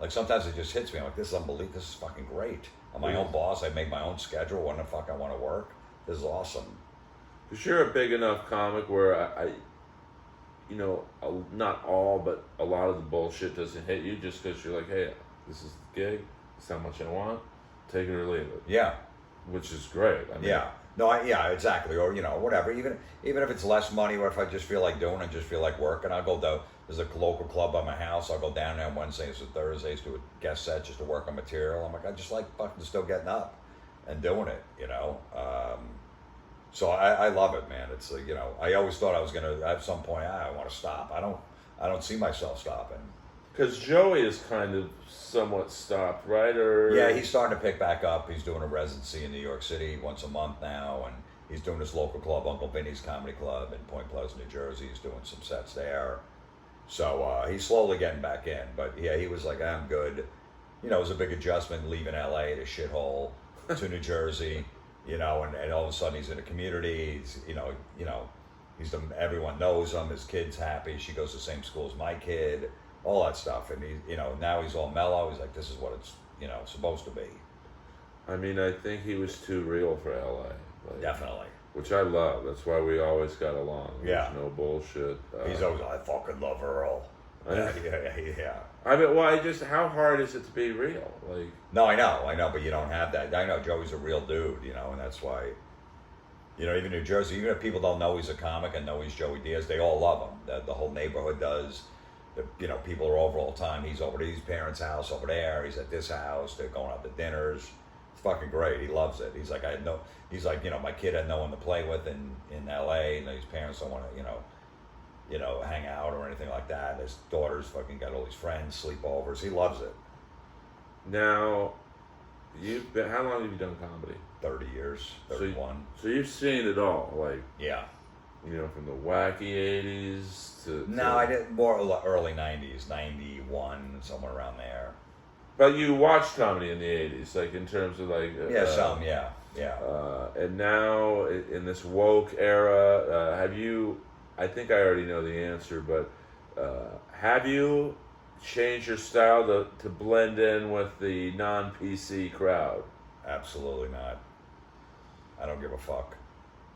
Like sometimes it just hits me. I'm like, this is unbelievable. This is fucking great. I'm my own boss. I make my own schedule when the fuck I want to work. This is awesome. Because you're a big enough comic where I you know, not all, but a lot of the bullshit doesn't hit you just because you're like, hey, this is the gig. This is how much I want. Take it or leave it. Yeah. Which is great. I mean, Yeah. No, yeah, exactly. Or, you know, whatever. Even if it's less money, or if I just feel like doing it, just feel like working, I'll go down. There's a local club by my house. I'll go down there on Wednesdays and Thursdays, do a guest set just to work on material. I'm like, I just like fucking still getting up and doing it, you know. So I love it, man. It's like, you know, I always thought I was gonna at some point I want to stop. I don't see myself stopping. Because Joey is kind of somewhat stopped, right? Or Yeah, he's starting to pick back up. He's doing a residency in New York City once a month now, and he's doing this local club, Uncle Vinny's Comedy Club in Point Pleasant, New Jersey. He's doing some sets there. So he's slowly getting back in. But yeah, he was like, I'm good. You know, it was a big adjustment leaving LA to shithole to New Jersey, you know, and all of a sudden he's in a community. He's, you know, everyone knows him. His kid's happy. She goes to the same school as my kid. All that stuff, and he, you know, now he's all mellow. He's like, this is what it's, you know, supposed to be. I mean, I think he was too real for LA. Like, Definitely. Which I love. That's why we always got along. Yeah. There's no bullshit. He's always, I fucking love Earl. Yeah. I mean, well, how hard is it to be real? Like, No, I know, but you don't have that. I know Joey's a real dude, you know, and that's why, you know, even New Jersey, even if people don't know he's a comic and know he's Joey Diaz, they all love him. The whole neighborhood does. You know, people are over all the time. He's over to his parents' house over there. He's at this house. They're going out to dinners. It's fucking great. He loves it. He's like, he's like, you know, my kid had no one to play with in LA, and his parents don't want to, you know, hang out or anything like that. His daughter's fucking got all these friends, sleepovers. He loves it. now, how long have you done comedy? 30 years, 31. So you've seen it all, like, Yeah. you know, from the wacky 80s to... No, I did more early 90s, 91, somewhere around there. But you watched comedy in the 80s, like, in terms of, like... Yeah. And now, in this woke era, have you... I think I already know the answer, but have you changed your style to blend in with the non-PC crowd? Absolutely not. I don't give a fuck.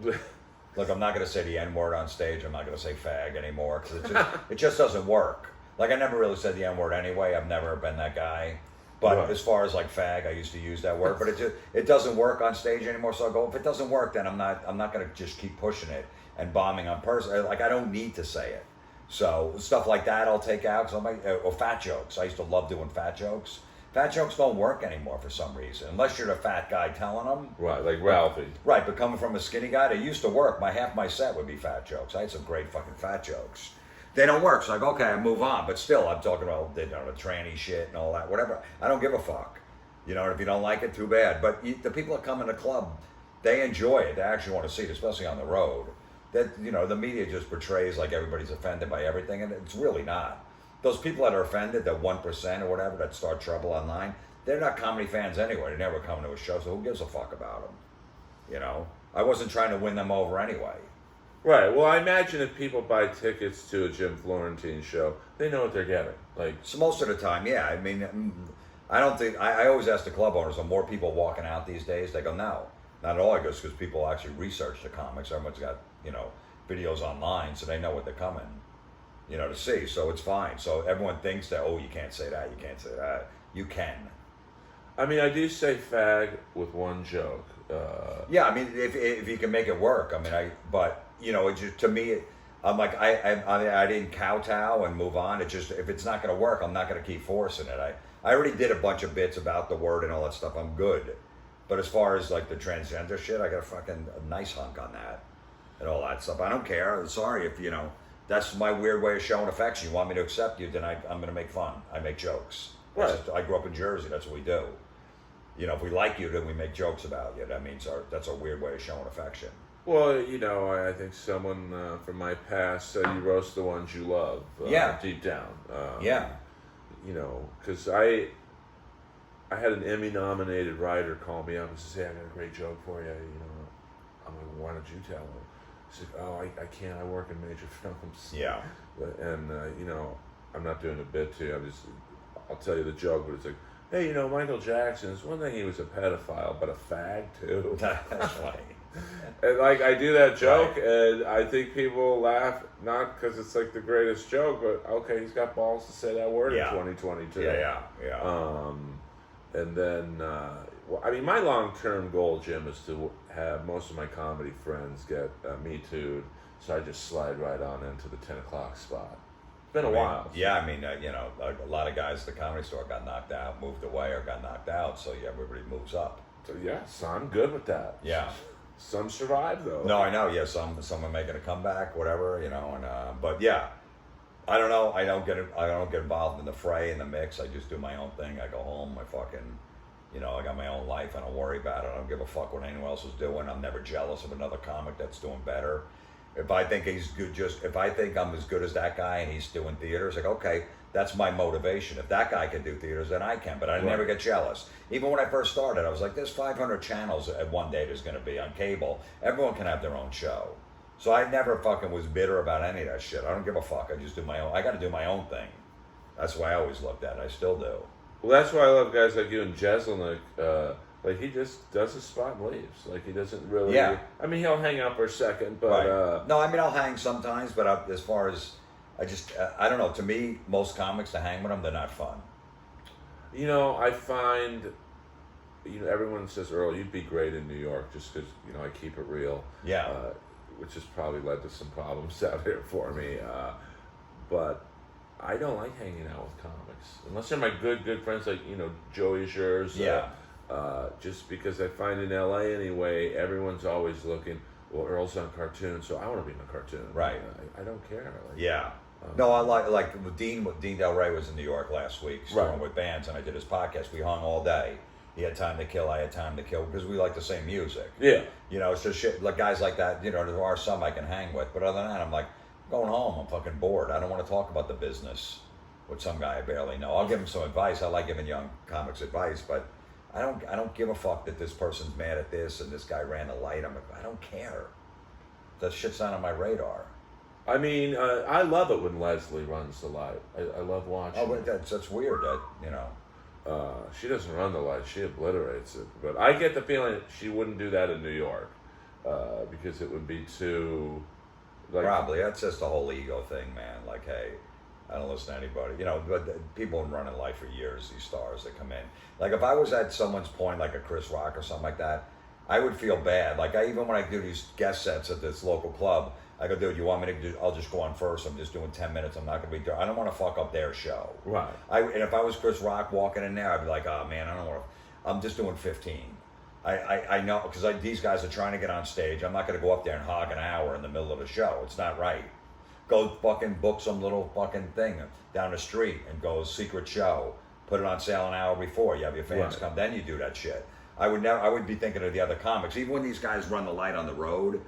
Look, I'm not going to say the N-word on stage. I'm not going to say fag anymore because it just doesn't work. Like, I never really said the N-word anyway. I've never been that guy. But Right. as far as like fag, I used to use that word. But it doesn't work on stage anymore. So I go, if it doesn't work, then I'm not going to just keep pushing it and bombing on person. Like, I don't need to say it. So stuff like that I'll take out. Cause I'm like, or fat jokes. I used to love doing fat jokes. Fat jokes don't work anymore for some reason, unless you're the fat guy telling them. Right, like Ralphie. Right, but coming from a skinny guy, they used to work. Half my set would be fat jokes. I had some great fucking fat jokes. They don't work, so I go, okay, I move on. But still, I'm talking about the tranny shit and all that, whatever. I don't give a fuck. You know, if you don't like it, too bad. But the people that come in the club, they enjoy it. They actually want to see it, especially on the road. That, you know, the media just portrays like everybody's offended by everything, and it's really not. Those people that are offended, that 1% or whatever, that start trouble online, they're not comedy fans anyway. They never come to a show, so who gives a fuck about them? You know? I wasn't trying to win them over anyway. Right. Well, I imagine if people buy tickets to a Jim Florentine show, they know what they're getting. Like, so most of the time, yeah. I mean, I don't think, I always ask the club owners, are more people walking out these days? They go, no. Not at all. I guess because people actually research the comics. Everyone's got, you know, videos online, so they know what they're coming, you know, to see. So it's fine. So everyone thinks that, oh, you can't say that, you can't say that. You can. I mean, I do say fag with one joke. Yeah, I mean, if you can make it work. I mean, but, you know, it just, to me, I'm like, I didn't kowtow and move on. It just, if it's not going to work, I'm not going to keep forcing it. I already did a bunch of bits about the word and all that stuff. I'm good. But as far as like the transgender shit, I got a nice hunk on that and all that stuff. I don't care. Sorry if, you know, that's my weird way of showing affection. You want me to accept you, then I'm going to make fun. I make jokes. Right. I grew up in Jersey. That's what we do. You know, if we like you, then we make jokes about you. That means that's a weird way of showing affection. Well, you know, I think someone from my past said you roast the ones you love. Yeah. Deep down. Yeah. You know, because I had an Emmy-nominated writer call me up and say, "Hey, I got a great joke for you." You know, I'm like, "Why don't you tell him?" He said, "Oh, I can't. I work in major films." Yeah. And you know, I'm not doing a bit to you. I'll tell you the joke, but it's like, hey, you know, Michael Jackson, it's one thing he was a pedophile, but a fag too. That's right. And like, I do that joke, right, and I think people laugh, not because it's like the greatest joke, but okay, he's got balls to say that word in 2022. Yeah. And then, well, I mean, my long-term goal, Jim, is to have most of my comedy friends get Me Too'd, so I just slide right on into the 10 o'clock spot. It's been a while. Yeah, I mean, you know, a lot of guys at the Comedy Store got knocked out, moved away, or got knocked out, so yeah, everybody moves up. So yeah, so I'm good with that. Yeah. Some survive though. No, I know. Yeah, some are making a comeback, whatever, you know. And but yeah, I don't know. I don't get involved in the fray, in the mix. I just do my own thing. I go home. I fucking, you know, I got my own life. I don't worry about it. I don't give a fuck what anyone else is doing. I'm never jealous of another comic that's doing better. If I think he's good, if I think I'm as good as that guy and he's doing theaters, like, okay, that's my motivation. If that guy can do theaters, then I can. But I never get jealous. Even when I first started, I was like, there's 500 channels at one day there's going to be on cable. Everyone can have their own show. So I never fucking was bitter about any of that shit. I don't give a fuck. I just do my own. I got to do my own thing. That's the way I always looked at it. I still do. Well, that's why I love guys like you and Jeselnik. Like, he just does his spot and leaves. Like, he doesn't really... Yeah. I mean, he'll hang out for a second, but... Right. No, I mean, I'll hang sometimes, but as far as... I don't know. To me, most comics, to hang with them, they're not fun. You know, I find... You know, everyone says, Earl, you'd be great in New York just because, you know, I keep it real. Yeah. Which has probably led to some problems out here for me. But I don't like hanging out with comics. Unless they're my good friends, like, you know, Joey Zhers. Yeah. Just because I find in LA anyway, everyone's always looking, well, Earl's on cartoon, so I want to be in a cartoon. Right. I don't care. Like, yeah. No, I like Dean Del Rey was in New York last week, touring with bands, and I did his podcast. We hung all day. He had time to kill, I had time to kill, because we like the same music. Yeah. You know, it's just shit, like guys like that, you know, there are some I can hang with, but other than that, I'm like, going home, I'm fucking bored. I don't want to talk about the business with some guy I barely know. I'll give him some advice. I like giving young comics advice, but I don't give a fuck that this person's mad at this and this guy ran the light. I don't care. That shit's not on my radar. I mean, I love it when Leslie runs the light. I love watching. Oh, but that's weird. That, you know. She doesn't run the light; she obliterates it. But I get the feeling that she wouldn't do that in New York because it would be too. Like, probably that's just the whole ego thing, man. Like, hey, I don't listen to anybody. You know, but people have been running life for years. These stars that come in. Like, if I was at someone's point, like a Chris Rock or something like that, I would feel bad. Like, even when I do these guest sets at this local club, I go, dude, you want me to do? I'll just go on first. I'm just doing 10 minutes. I'm not gonna be there. I don't want to fuck up their show. Right. And if I was Chris Rock walking in there, I'd be like, oh man, I don't want to. I'm just doing 15. I know because these guys are trying to get on stage. I'm not gonna go up there and hog an hour in the middle of the show. It's not right. Go fucking book some little fucking thing down the street and go secret show. Put it on sale an hour before. You have your fans come. Then you do that shit. I would be thinking of the other comics. Even when these guys run the light on the road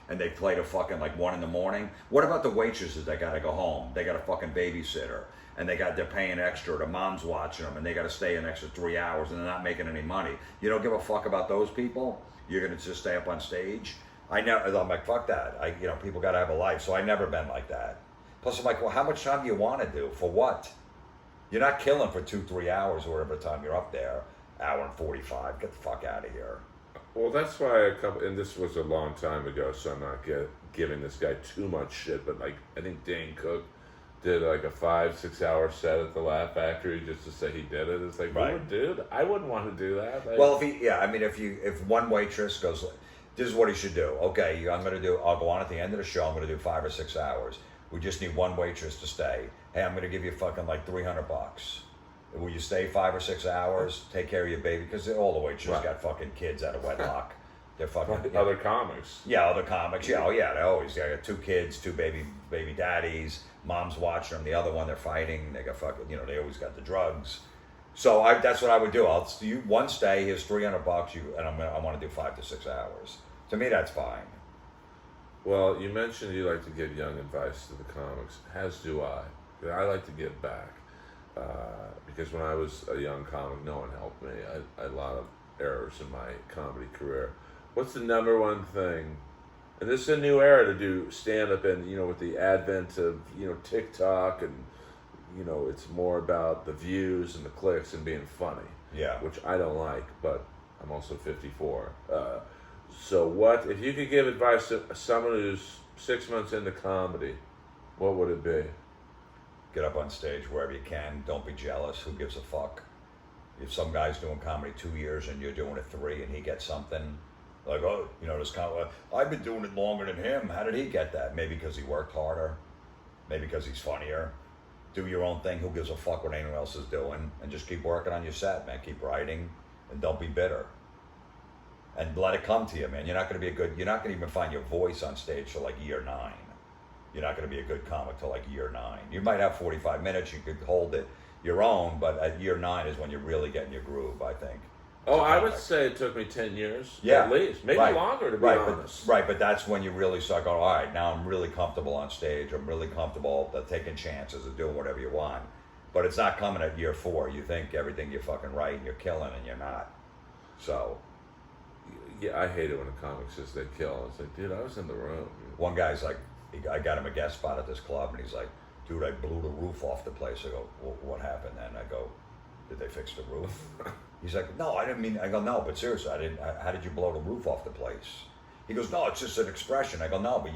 and they play to fucking like 1 a.m. What about the waitresses that gotta go home? They got a fucking babysitter and they're paying extra. The mom's watching them and they gotta stay an extra 3 hours and they're not making any money. You don't give a fuck about those people? You're gonna just stay up on stage? I'm like, fuck that. People gotta have a life. So I've never been like that. Plus I'm like, well, how much time do you wanna do? For what? You're not killing for 2-3 hours or whatever time you're up there. Hour and 45. Get the fuck out of here. Well, that's why and this was a long time ago, so I'm not giving this guy too much shit, but like, I think Dane Cook did like a 5-6 hour set at the Laugh Factory just to say he did it. It's like, dude, I wouldn't want to do that. Like, well, if one waitress goes, this is what he should do. Okay, I'll go on at the end of the show, I'm going to do 5 or 6 hours. We just need one waitress to stay. Hey, I'm going to give you fucking like $300. Will you stay 5 or 6 hours? Take care of your baby, because all the waitresses got fucking kids out of wedlock. They're fucking other comics. Yeah, other comics. Yeah, oh yeah, they always got 2 kids, 2 baby daddies. Mom's watching them. The other one they're fighting. They got fucking. They always got the drugs. So that's what I would do. One stay. Here's $300. I want to do 5 to 6 hours. To me, that's fine. Well, you mentioned you like to give young advice to the comics. As do I. I like to give back. Because when I was a young comic, no one helped me. I had a lot of errors in my comedy career. What's the number one thing? And this is a new era to do stand-up in, with the advent of, TikTok and, it's more about the views and the clicks and being funny. Yeah. Which I don't like, but I'm also 54. So if you could give advice to someone who's 6 months into comedy, what would it be? Get up on stage wherever you can. Don't be jealous. Who gives a fuck? If some guy's doing comedy 2 years and you're doing it 3 and he gets something, like, this kind of, I've been doing it longer than him. How did he get that? Maybe because he worked harder. Maybe because he's funnier. Do your own thing. Who gives a fuck what anyone else is doing? And just keep working on your set, man. Keep writing and don't be bitter. And let it come to you, man. You're not going to even find your voice on stage till like year 9. You're not going to be a good comic till like year 9. You might have 45 minutes. You could hold it your own, but at year 9 is when you're really getting your groove, I think. Oh, I would say it took me 10 years, yeah, at least. Maybe longer, to be honest. But that's when you really start going, all right, now I'm really comfortable on stage. I'm really comfortable taking chances and doing whatever you want. But it's not coming at year 4. You think everything you're fucking right and you're killing and you're not. So. Yeah, I hate it when a comic says they kill. It's like, dude, I was in the room. One guy's like, I got him a guest spot at this club, and he's like, dude, I blew the roof off the place. I go, well, what happened then? I go, did they fix the roof? He's like, no, I didn't mean, I go, no, but seriously, how did you blow the roof off the place? He goes, no, it's just an expression. I go, no, but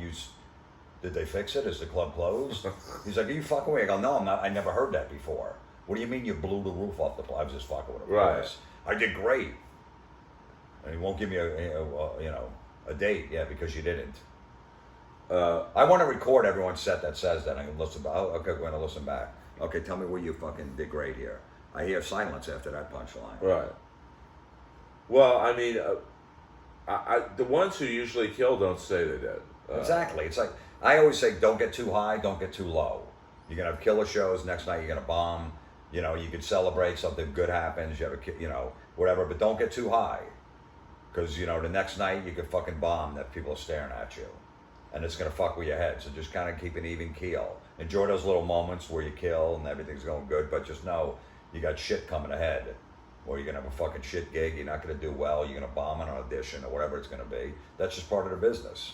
did they fix it? Is the club closed? He's like, are you fucking with me? I go, no, I'm not, I never heard that before. What do you mean you blew the roof off the place? I was just fucking with him. Right. I did great. And he won't give me a date, because you didn't. I want to record everyone's set that says that. I can listen back. Okay, we're going to listen back. Okay, tell me where you fucking did great here. I hear silence after that punchline. Right. Well, I mean, the ones who usually kill don't say they did. Exactly. It's like, I always say, don't get too high, don't get too low. You're going to have killer shows. Next night, you're going to bomb. You could celebrate, something good happens. You have whatever, but don't get too high. Because, the next night, you could fucking bomb that people are staring at you. And it's going to fuck with your head. So just kind of keep an even keel. Enjoy those little moments where you kill and everything's going good. But just know you got shit coming ahead. Or you're going to have a fucking shit gig. You're not going to do well. You're going to bomb an audition or whatever it's going to be. That's just part of the business.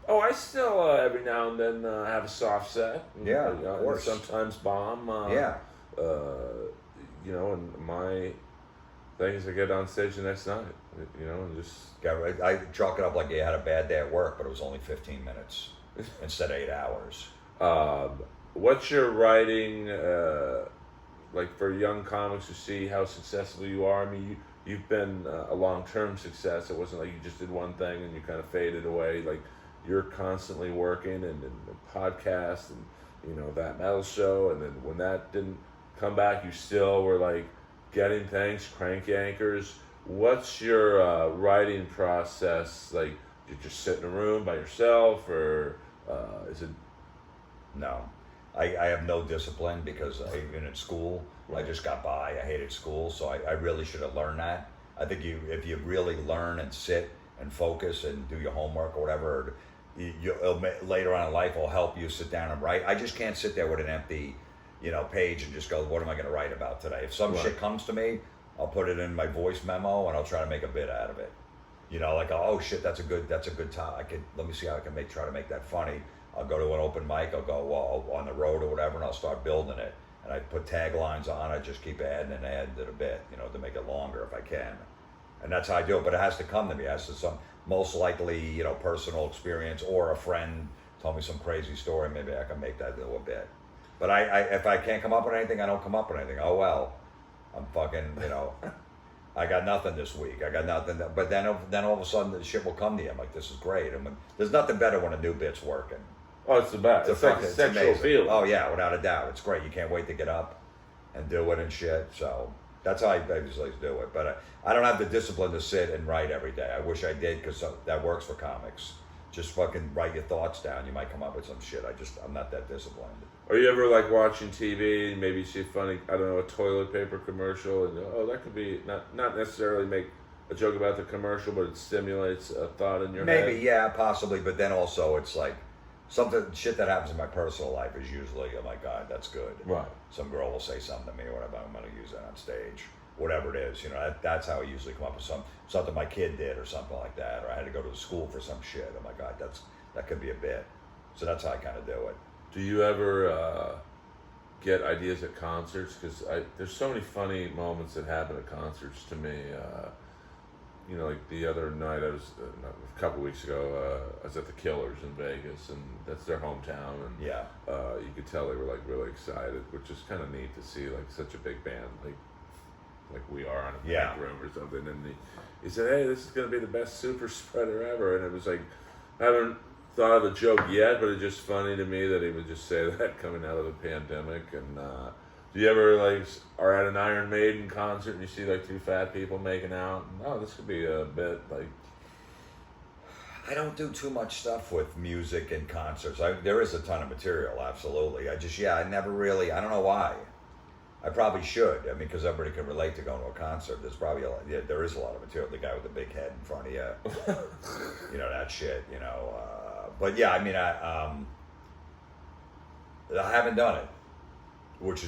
Oh, I still, every now and then, have a soft set. Yeah, of course. And sometimes bomb. Yeah. And my thing is I get on stage the next night. And just... I chalk it up like you had a bad day at work, but it was only 15 minutes instead of 8 hours. What's your writing, like for young comics to see how successful you are? I mean, you've been a long-term success. It wasn't like you just did one thing and you kind of faded away. Like, you're constantly working and the podcast and that metal show, and then when that didn't come back, you still were like getting things, crank yankers. What's your writing process like? You just sit in a room by yourself, or is it? No, I have no discipline because even at school, I just got by. I hated school, so I really should have learned that. I think if you really learn and sit and focus and do your homework or whatever, later on in life will help you sit down and write. I just can't sit there with an empty, page and just go, what am I going to write about today? If some shit comes to me, I'll put it in my voice memo and I'll try to make a bit out of it. Like, oh shit, that's a good time. Let me see how I can try to make that funny. I'll go to an open mic. I'll go on the road or whatever, and I'll start building it. And I put taglines on it. Just keep adding and adding to the bit, to make it longer if I can. And that's how I do it. But it has to come to me. It has to most likely, personal experience, or a friend told me some crazy story. Maybe I can make that into a bit. But if I can't come up with anything, I don't come up with anything. Oh well, I'm fucking, I got nothing this week. I got nothing. But then all of a sudden the shit will come to you. I'm like, this is great. There's nothing better when a new bit's working. Oh, it's the best. It's like a sexual feeling. Oh yeah, without a doubt. It's great. You can't wait to get up and do it and shit. So that's how I usually do it. But I don't have the discipline to sit and write every day. I wish I did, because that works for comics. Just fucking write your thoughts down. You might come up with some shit. I'm not that disciplined. Are you ever like watching TV and maybe you see a funny, I don't know, a toilet paper commercial, and that could be not necessarily make a joke about the commercial, but it stimulates a thought in your head? Maybe, yeah, possibly. But then also it's like shit that happens in my personal life is usually, oh my God, that's good. Right. Some girl will say something to me or whatever. I'm going to use that on stage. Whatever it is, that's how I usually come up with something my kid did or something like that, or I had to go to the school for some shit. Oh my God, that could be a bit. So that's how I kind of do it. Do you ever get ideas at concerts? Because there's so many funny moments that happen at concerts to me. Like the other night, a couple weeks ago, I was at the Killers in Vegas, and that's their hometown, and yeah, you could tell they were like really excited, which is kind of neat to see, like such a big band, like we are on a big room or something. And he said, "Hey, this is going to be the best super spreader ever," and it was like, I haven't thought of a joke yet, but it's just funny to me that he would just say that coming out of the pandemic. And do you ever are at an Iron Maiden concert and you see like two fat people making out? And, this could be a bit like. I don't do too much stuff with music and concerts. There is a ton of material, absolutely. I never really. I don't know why. I probably should. Because everybody can relate to going to a concert. There's probably there is a lot of material. The guy with the big head in front of you, that shit. But yeah, I haven't done it.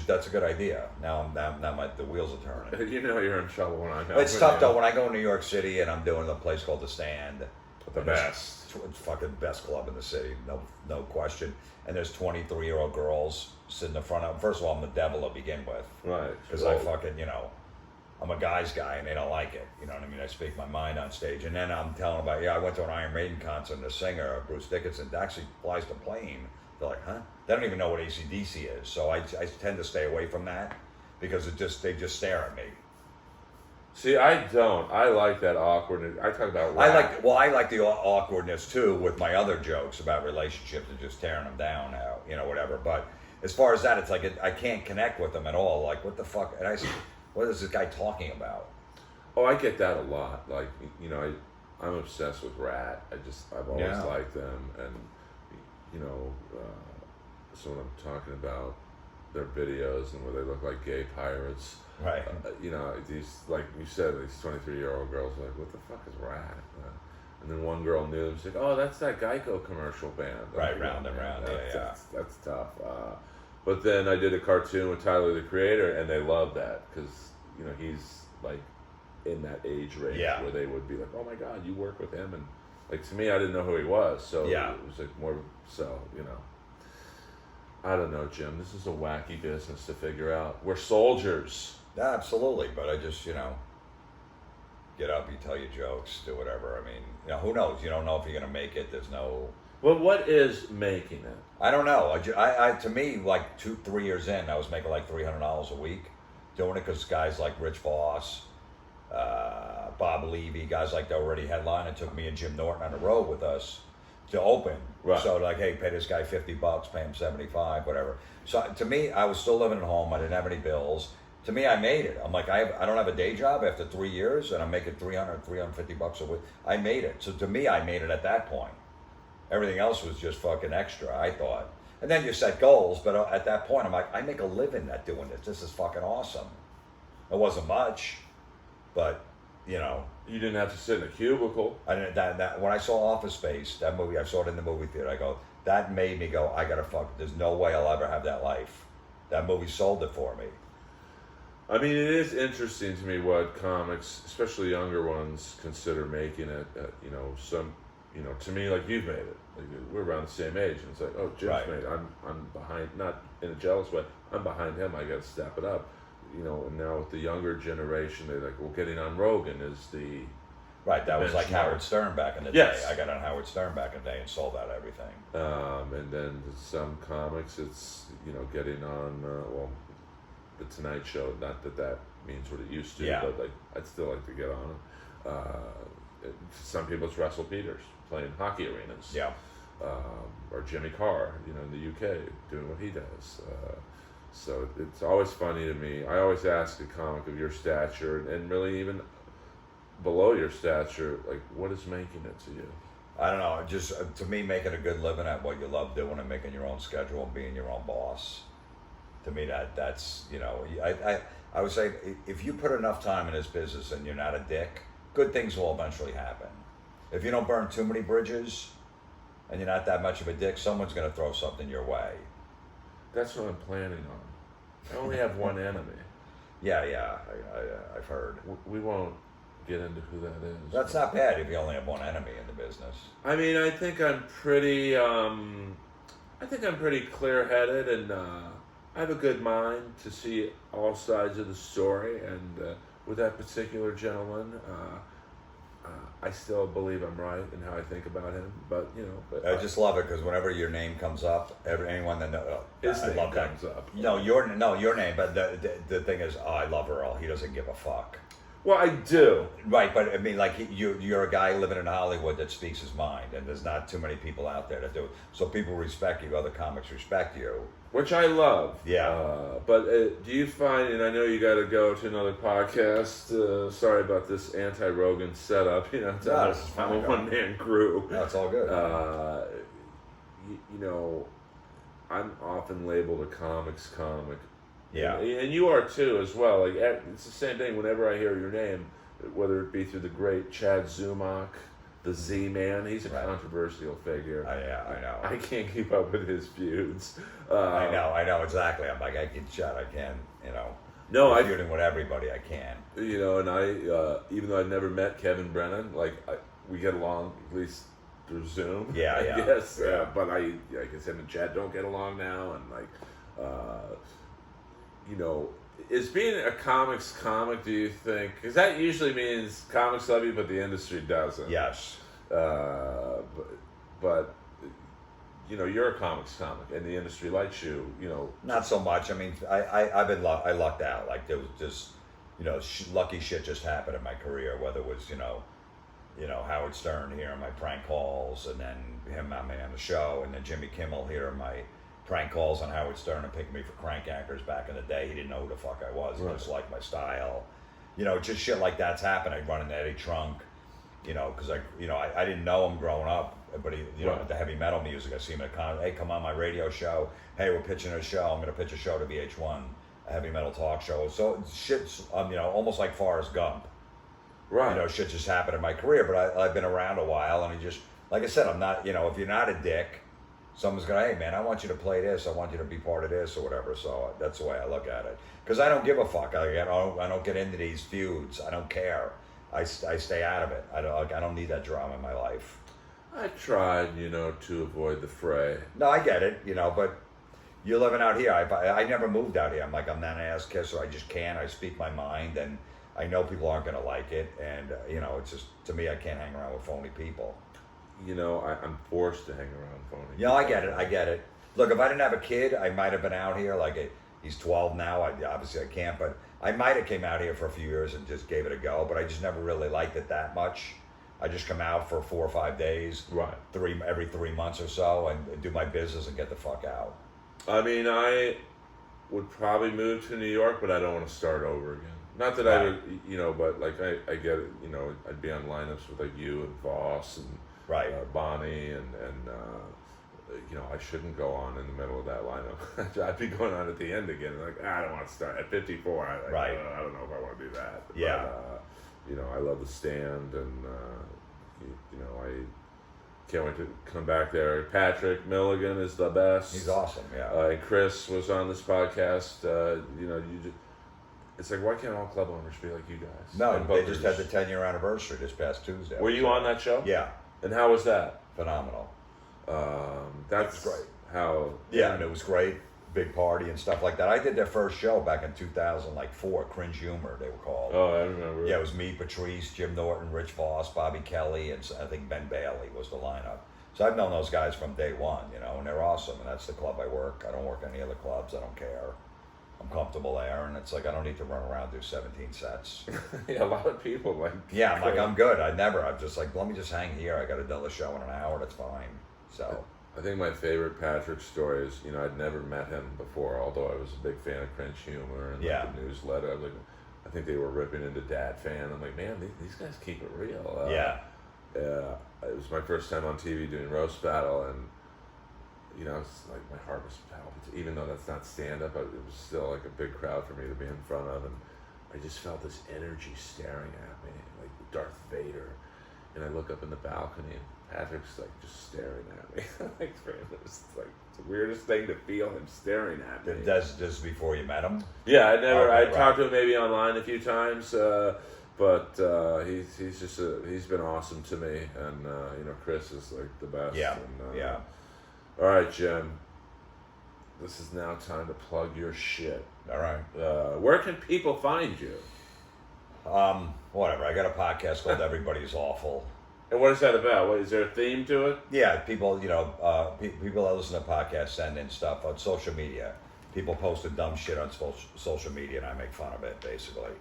That's a good idea. Now the wheels are turning. You're in trouble when I know. It's tough though when I go to New York City and I'm doing a place called The Stand. The best. It's fucking best club in the city, no question. And there's 23-year-old girls sitting in front of them. First of all, I'm the devil to begin with. Right. Because I fucking, I'm a guy's guy and they don't like it. You know what I mean? I speak my mind on stage. And then I'm telling them about, I went to an Iron Maiden concert and the singer, Bruce Dickinson, actually flies the plane. They're like, huh? They don't even know what AC/DC is. So I tend to stay away from that because they just stare at me. See, I don't. I like that awkwardness. I talk about rap. I like the awkwardness too with my other jokes about relationships and just tearing them down now, whatever. But as far as that, it's like I can't connect with them at all. Like, what the fuck? And I say, what is this guy talking about? Oh, I get that a lot. Like, I'm obsessed with Rat. I've always liked them, and so when I'm talking about their videos and where they look like gay pirates. Right. These, like you said, these 23-year-old girls are like, what the fuck is Rat? And then one girl knew them. She's like, oh, that's that Geico commercial band. Right, Round and Round. That's tough. But then I did a cartoon with Tyler, the Creator, and they loved that because, he's like in that age range where they would be like, oh my God, you work with him. And like, to me, I didn't know who he was. So it was like more, I don't know, Jim. This is a wacky business to figure out. We're soldiers. Yeah, absolutely. But I just, get up, you tell your jokes, do whatever. Who knows? You don't know if you're going to make it. There's no... Well, what is making it? I don't know. To me, like 2-3 years in, I was making like $300 a week doing it because guys like Rich Voss, Bob Levy, guys like that already headline. It took me and Jim Norton on the road with us to open. Right. So like, hey, pay this guy $50, pay him 75, whatever. So to me, I was still living at home. I didn't have any bills. To me, I made it. I'm like, I don't have a day job after 3 years, and I'm making $350 a week. I made it. So to me, I made it at that point. Everything else was just fucking extra, I thought. And then you set goals, but at that point, I'm like, I make a living at doing this. This is fucking awesome. It wasn't much, but you know. You didn't have to sit in a cubicle. I didn't. That when I saw Office Space, that movie, I saw it in the movie theater. I go, that made me go, I gotta fuck. There's no way I'll ever have that life. That movie sold it for me. I mean, it is interesting to me what comics, especially younger ones, consider making it. To me, like you've made it. Like, we're around the same age, and it's like, oh, Jim's Right. made it. I'm behind, not in a jealous way. I'm behind him. I got to step it up. And now with the younger generation, they're like, well, getting on Rogan is the Right, that was like benchmark. Howard Stern back in the Yes. day. I got on Howard Stern back in the day and sold out everything. And then some comics, it's getting on the Tonight Show. Not that means what it used to, Yeah. but like I'd still like to get on it. Some people it's Russell Peters playing hockey arenas. Yeah. Or Jimmy Carr, in the UK doing what he does. So it's always funny to me. I always ask a comic of your stature and really even below your stature, like, what is making it to you? I don't know. Just to me, making a good living at what you love doing and making your own schedule and being your own boss. To me, that's I would say if you put enough time in this business and you're not a dick, good things will eventually happen. If you don't burn too many bridges and you're not that much of a dick, someone's going to throw something your way. That's what I'm planning on. I only have one enemy. Yeah, I've heard. We won't get into who that is. That's not bad if you only have one enemy in the business. I mean, I think I'm pretty clear-headed, and I have a good mind to see all sides of the story. And with that particular gentleman, I still believe I'm right in how I think about him. But I just love it because whenever your name comes up, anyone that knows, his I name love that. comes up. No, your name. But the thing is, I love Earl. He doesn't give a fuck. Well, I do. Right, but I mean, like you're a guy living in Hollywood that speaks his mind, and there's not too many people out there that do. So people respect you. Other comics respect you. Which I love. Yeah. But do you find, and I know you got to go to another podcast. Sorry about this anti-Rogan setup. This is fine, I'm a one-man crew. No, it's all good. I'm often labeled a comics comic. Yeah. And you are too, as well. Like, it's the same thing whenever I hear your name, whether it be through the great Chad Zumach, the Z-Man. He's a controversial figure. I know. I can't keep up with his feuds. I know exactly. I'm like, I can shut. I can. No, I'm feuding with everybody I can. And I, even though I've never met Kevin Brennan, we get along at least through Zoom. Yeah, I yeah. guess. Yeah. But I guess him and Chad don't get along now, and is being a comics comic, do you think? Because that usually means comics love you, but the industry doesn't. Yes. But you're a comics comic, and the industry likes you. Not so much. I mean, I lucked out. Like there was just, lucky shit just happened in my career. Whether it was Howard Stern hearing my prank calls, and then him on the show, and then Jimmy Kimmel hearing my prank calls on Howard Stern and picking me for crank anchors back in the day. He didn't know who the fuck I was. He just liked my style. Just shit like that's happened. I'd run into Eddie Trunk, because I didn't know him growing up, but he, with the heavy metal music, I see him at a con. Hey, come on my radio show. Hey, we're pitching a show. I'm going to pitch a show to VH1, a heavy metal talk show. So shit's, almost like Forrest Gump. Right. Shit just happened in my career, but I've been around a while, and like I said, I'm not, if you're not a dick, someone's going, hey man, I want you to play this, I want you to be part of this or whatever. So that's the way I look at it. Because I don't give a fuck. I don't get into these feuds. I don't care. I stay out of it. I don't need that drama in my life. I tried, to avoid the fray. No, I get it, but you're living out here. I never moved out here. I'm not an ass kisser. I just can't. I speak my mind, and I know people aren't going to like it. And, it's just, to me, I can't hang around with phony people. I'm forced to hang around phony. Yeah, I get it. Look, if I didn't have a kid, I might have been out here. He's 12 now. Obviously, I can't, but I might have came out here for a few years and just gave it a go. But I just never really liked it that much. I just come out for 4 or 5 days, Right. every 3 months or so, and do my business and get the fuck out. I mean, I would probably move to New York, but I don't want to start over again. Not that I Right. would, you know, but like I get it, you know, I'd be on lineups with like you and Voss and Right. Bonnie and you know, I shouldn't go on in the middle of that lineup. I'd be going on at the end again. Like, I don't want to start at 54. Right. I don't know if I want to do that. Yeah. But, you know, I love the stand, and you know, I can't wait to come back there. Patrick Milligan is the best. He's awesome. Yeah. And Chris was on this podcast. You know, it's like, why can't all club owners be like you guys? No, And they just had bookers. the 10-year anniversary this past Tuesday. Were you on that show? Yeah. And how was that? Phenomenal. That's great. How? Yeah, and it was great. Big party and stuff like that. I did their first show back in 2004, Cringe Humor, they were called. Oh, I remember. Yeah, it was me, Patrice, Jim Norton, Rich Voss, Bobby Kelly, and I think Ben Bailey was the lineup. So I've known those guys from day one, you know, and they're awesome. And that's the club I work. I don't work any other clubs. I don't care. I'm comfortable there, and it's like I don't need to run around and do 17 sets. Yeah, a lot of people like. Yeah, I'm like, I'm good. I'm just like, let me just hang here. I got another show in an hour. That's fine. So. I think my favorite Patrick story is, you know, I'd never met him before, although I was a big fan of Cringe Humor and like, Yeah. the newsletter. I was like, I think they were ripping into Dad Fan. I'm like, man, these guys keep it real. Yeah. It was my first time on TV doing roast battle, and you know, it's like my heart was palpitating. Even though that's not stand up, it was still like a big crowd for me to be in front of, and I just felt this energy staring at me, like Darth Vader. And I look up in the balcony, and Patrick's like just staring at me. Like, it was like the weirdest thing to feel him staring at me. This before you met him? Yeah, I Okay, talked to him maybe online a few times, but he's been awesome to me, and you know, Chris is like the best. Yeah, and, yeah. All right, Jim. This is now time to plug your shit. All right. Where can people find you? Whatever. I got a podcast called Everybody's Awful. And what is that about? What, is there a theme to it? Yeah, people, you know, people that listen to podcasts send in stuff on social media. People posted dumb shit on social media, and I make fun of it, basically.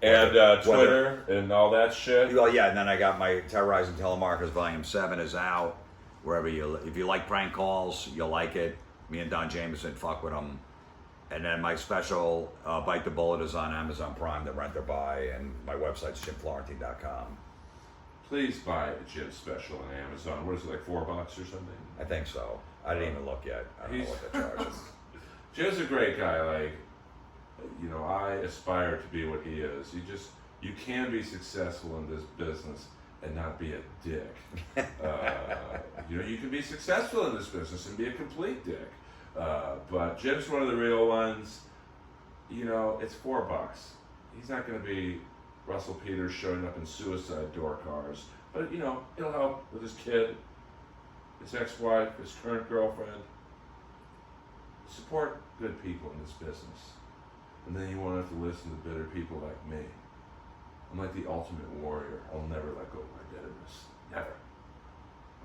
And Twitter and all that shit. Well, yeah, and then I got my Terrorizing Telemarketers Volume 7 is out. Wherever if you like prank calls, you'll like it. Me and Don Jameson fuck with them. And then my special, Bite the Bullet, is on Amazon Prime, the rent or buy, and my website's jimflorentine.com. Please buy a Jim special on Amazon. What is it, like $4 or something? I think so. I didn't even look yet. I don't know what they're charging. Jim's a great guy. Like, you know, I aspire to be what he is. You can be successful in this business and not be a dick. You know, you can be successful in this business and be a complete dick. But Jim's one of the real ones. You know, it's $4. He's not going to be Russell Peters showing up in suicide door cars. But, you know, it'll help with his kid, his ex-wife, his current girlfriend. Support good people in this business. And then you won't have to listen to bitter people like me. I'm like the ultimate warrior. I'll never let go of my bitterness. Never.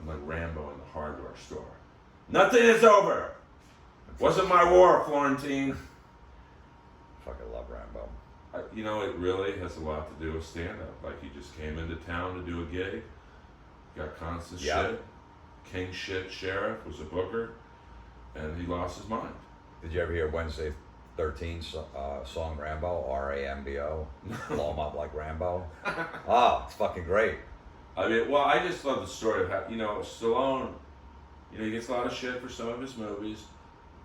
I'm like Rambo in the hardware store. Nothing is over! Wasn't my war, Florentine. Fucking love Rambo. You know, it really has a lot to do with stand-up. Like, he just came into town to do a gig, got constant shit. King Shit Sheriff was a booker, and he lost his mind. Did you ever hear Wednesday 13 song Rambo, R-A-M-B-O? Blow him up like Rambo. Oh, it's fucking great. I mean, well, I just love the story of how, you know, Stallone, you know, he gets a lot of shit for some of his movies,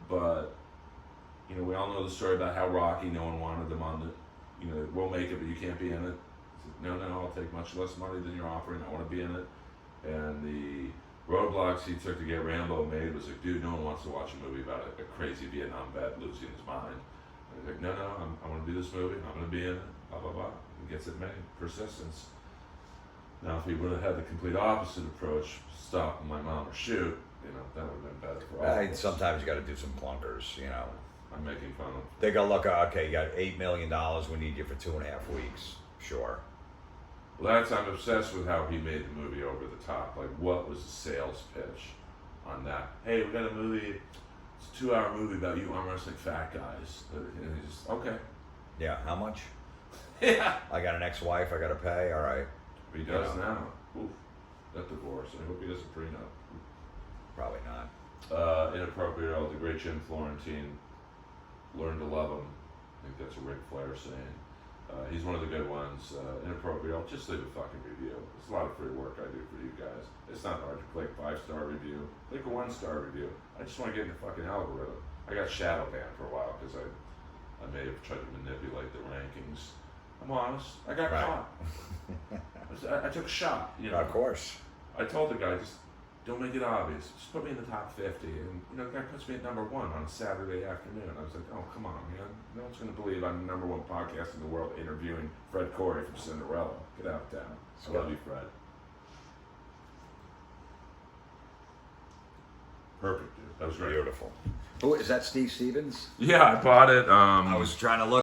but, you know, we all know the story about how Rocky, no one wanted him on the, you know, we'll make it, but you can't be in it. He said, no, I'll take much less money than you're offering. I want to be in it. And the roadblocks he took to get Rambo made was like, dude, no one wants to watch a movie about a crazy Vietnam vet losing his mind. And he's like, no, I want to do this movie. I'm going to be in it. Blah, blah, blah. And gets it made. Persistence. Now, if he would have had the complete opposite approach, stop my mom or shoot, you know, that would have been better for all of us. Sometimes you got to do some clunkers, you know. I'm making fun of. They go, look, okay, you got $8 million. We need you for 2.5 weeks. Sure. Well, I'm obsessed with how he made the movie over the top. Like, what was the sales pitch on that? Hey, we got a movie. It's a 2-hour movie about you arm wrestling fat guys. And he's just, okay. Yeah, how much? Yeah. I got an ex-wife I got to pay. All right. He does now. Oof. That divorce. I hope he does a prenup. Probably not. Inappropriate. The great Jim Florentine. Learn to love him. I think that's a Ric Flair saying. He's one of the good ones. Inappropriate. Just leave a fucking review. It's a lot of free work I do for you guys. It's not hard to click 5-star review. Click a 1-star review. I just want to get in the fucking algorithm. I got shadow banned for a while because I may have tried to manipulate the rankings. I'm honest. I got caught. I took a shot. You know. Of course. I told the guy, just don't make it obvious. Just put me in the top 50. And, the guy puts me at number 1 on a Saturday afternoon. I was like, oh, come on, man. No one's going to believe I'm the number 1 podcast in the world interviewing Fred Corey from Cinderella. Get out of town. I love you, Fred. Perfect, dude. That was great. Beautiful. Who is that? Steve Stevens? Yeah, I bought it. I was trying to look.